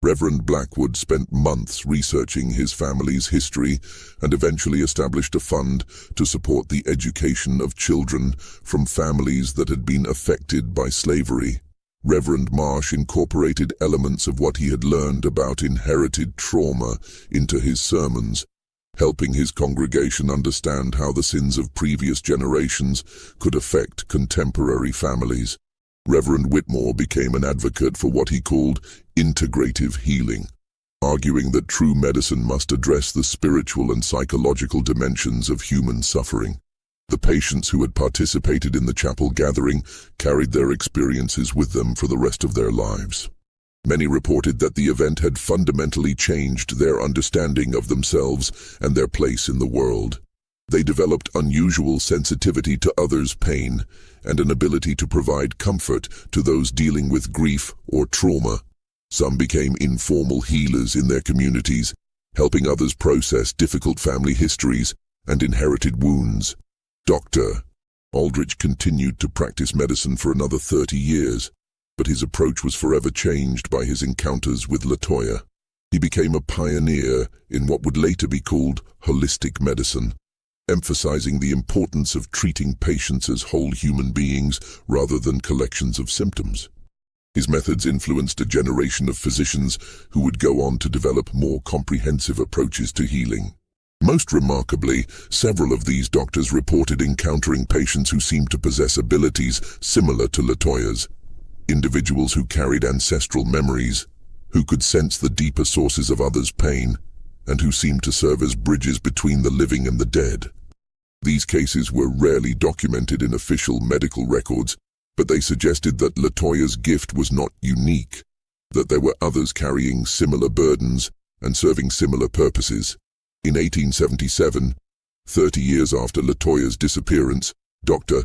Reverend Blackwood spent months researching his family's history and eventually established a fund to support the education of children from families that had been affected by slavery. Reverend Marsh incorporated elements of what he had learned about inherited trauma into his sermons, helping his congregation understand how the sins of previous generations could affect contemporary families. Reverend Whitmore became an advocate for what he called integrative healing, arguing that true medicine must address the spiritual and psychological dimensions of human suffering. The patients who had participated in the chapel gathering carried their experiences with them for the rest of their lives. Many reported that the event had fundamentally changed their understanding of themselves and their place in the world. They developed unusual sensitivity to others' pain and an ability to provide comfort to those dealing with grief or trauma. Some became informal healers in their communities, helping others process difficult family histories and inherited wounds. Dr. Aldrich continued to practice medicine for another 30 years, but his approach was forever changed by his encounters with Latoya. He became a pioneer in what would later be called holistic medicine, emphasizing the importance of treating patients as whole human beings rather than collections of symptoms. His methods influenced a generation of physicians who would go on to develop more comprehensive approaches to healing. Most remarkably, several of these doctors reported encountering patients who seemed to possess abilities similar to Latoya's, individuals who carried ancestral memories, who could sense the deeper sources of others' pain, and who seemed to serve as bridges between the living and the dead. These cases were rarely documented in official medical records, but they suggested that Latoya's gift was not unique, that there were others carrying similar burdens and serving similar purposes. In 1877, 30 years after Latoya's disappearance, Dr.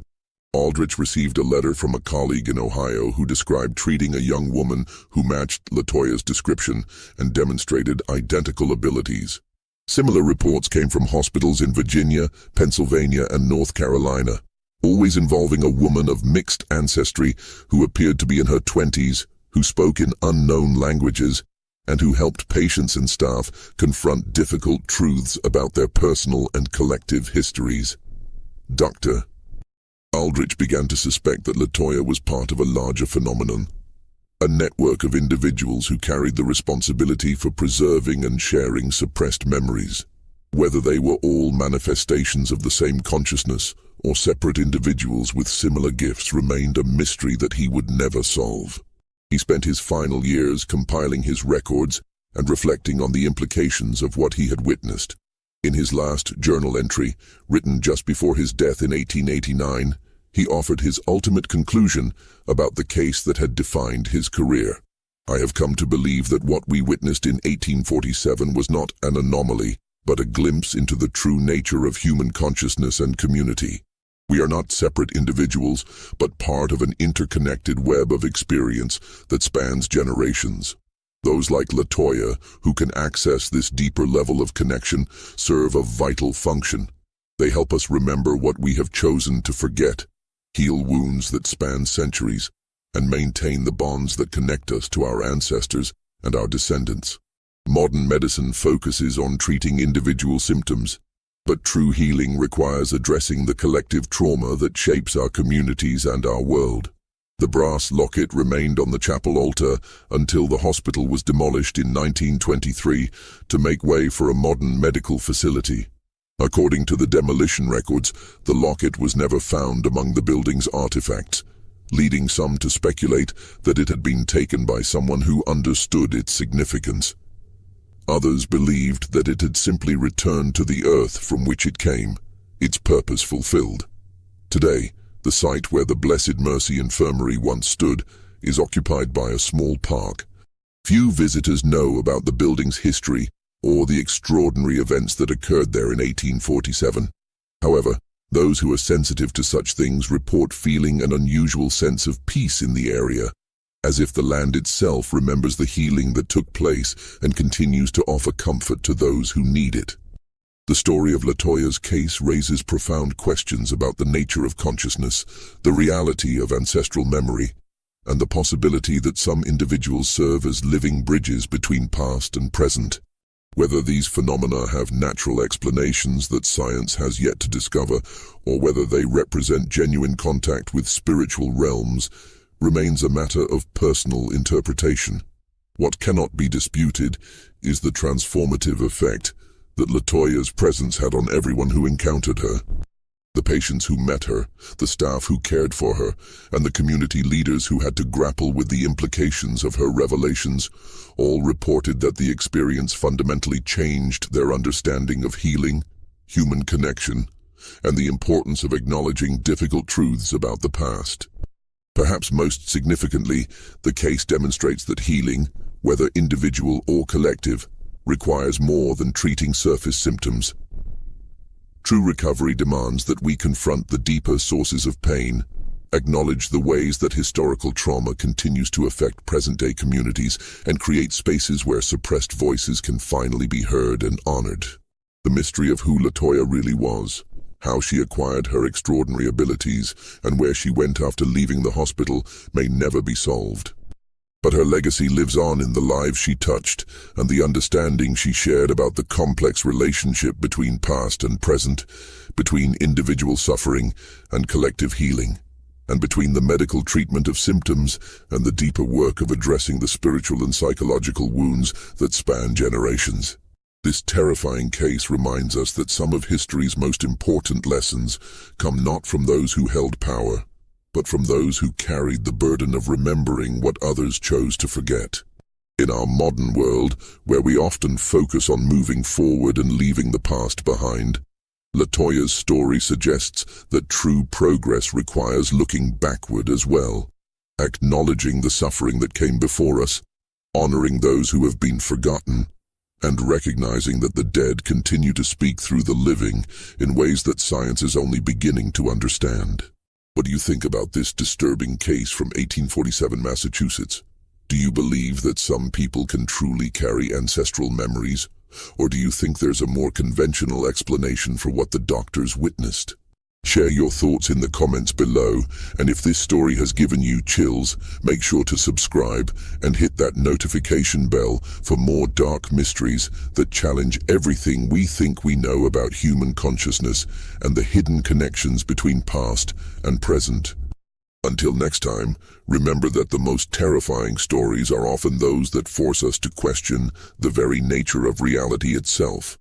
Aldrich received a letter from a colleague in Ohio who described treating a young woman who matched Latoya's description and demonstrated identical abilities. Similar reports came from hospitals in Virginia, Pennsylvania, and North Carolina, always involving a woman of mixed ancestry who appeared to be in her 20s, who spoke in unknown languages, and who helped patients and staff confront difficult truths about their personal and collective histories. Dr. Aldrich began to suspect that Latoya was part of a larger phenomenon, a network of individuals who carried the responsibility for preserving and sharing suppressed memories. Whether they were all manifestations of the same consciousness or separate individuals with similar gifts remained a mystery that he would never solve. He spent his final years compiling his records and reflecting on the implications of what he had witnessed. In his last journal entry, written just before his death in 1889, he offered his ultimate conclusion about the case that had defined his career. I have come to believe that what we witnessed in 1847 was not an anomaly, but a glimpse into the true nature of human consciousness and community. We are not separate individuals, but part of an interconnected web of experience that spans generations. Those like Latoya, who can access this deeper level of connection, serve a vital function. They help us remember what we have chosen to forget, heal wounds that span centuries, and maintain the bonds that connect us to our ancestors and our descendants. Modern medicine focuses on treating individual symptoms, but true healing requires addressing the collective trauma that shapes our communities and our world. The brass locket remained on the chapel altar until the hospital was demolished in 1923 to make way for a modern medical facility. According to the demolition records, the locket was never found among the building's artifacts, leading some to speculate that it had been taken by someone who understood its significance. Others believed that it had simply returned to the earth from which it came, its purpose fulfilled. Today, the site where the Blessed Mercy Infirmary once stood is occupied by a small park. Few visitors know about the building's history or the extraordinary events that occurred there in 1847. However, Those who are sensitive to such things report feeling an unusual sense of peace in the area, as if the land itself remembers the healing that took place and continues to offer comfort to those who need it. The story of Latoya's case raises profound questions about the nature of consciousness, the reality of ancestral memory, and the possibility that some individuals serve as living bridges between past and present. Whether these phenomena have natural explanations that science has yet to discover, or whether they represent genuine contact with spiritual realms, remains a matter of personal interpretation. What cannot be disputed is the transformative effect that Latoya's presence had on everyone who encountered her. The patients who met her, the staff who cared for her, and the community leaders who had to grapple with the implications of her revelations all reported that the experience fundamentally changed their understanding of healing, human connection, and the importance of acknowledging difficult truths about the past. Perhaps most significantly, the case demonstrates that healing, whether individual or collective, requires more than treating surface symptoms. True recovery demands that we confront the deeper sources of pain, acknowledge the ways that historical trauma continues to affect present-day communities, and create spaces where suppressed voices can finally be heard and honored. The mystery of who Latoya really was, how she acquired her extraordinary abilities, and where she went after leaving the hospital may never be solved. But her legacy lives on in the lives she touched and the understanding she shared about the complex relationship between past and present, between individual suffering and collective healing, and between the medical treatment of symptoms and the deeper work of addressing the spiritual and psychological wounds that span generations. This terrifying case reminds us that some of history's most important lessons come not from those who held power, but from those who carried the burden of remembering what others chose to forget. In our modern world, where we often focus on moving forward and leaving the past behind, Latoya's story suggests that true progress requires looking backward as well, acknowledging the suffering that came before us, honoring those who have been forgotten, and recognizing that the dead continue to speak through the living in ways that science is only beginning to understand. What do you think about this disturbing case from 1847 Massachusetts? Do you believe that some people can truly carry ancestral memories, or do you think there's a more conventional explanation for what the doctors witnessed? Share your thoughts in the comments below, and if this story has given you chills, make sure to subscribe and hit that notification bell for more dark mysteries that challenge everything we think we know about human consciousness and the hidden connections between past and present. Until next time, remember that the most terrifying stories are often those that force us to question the very nature of reality itself.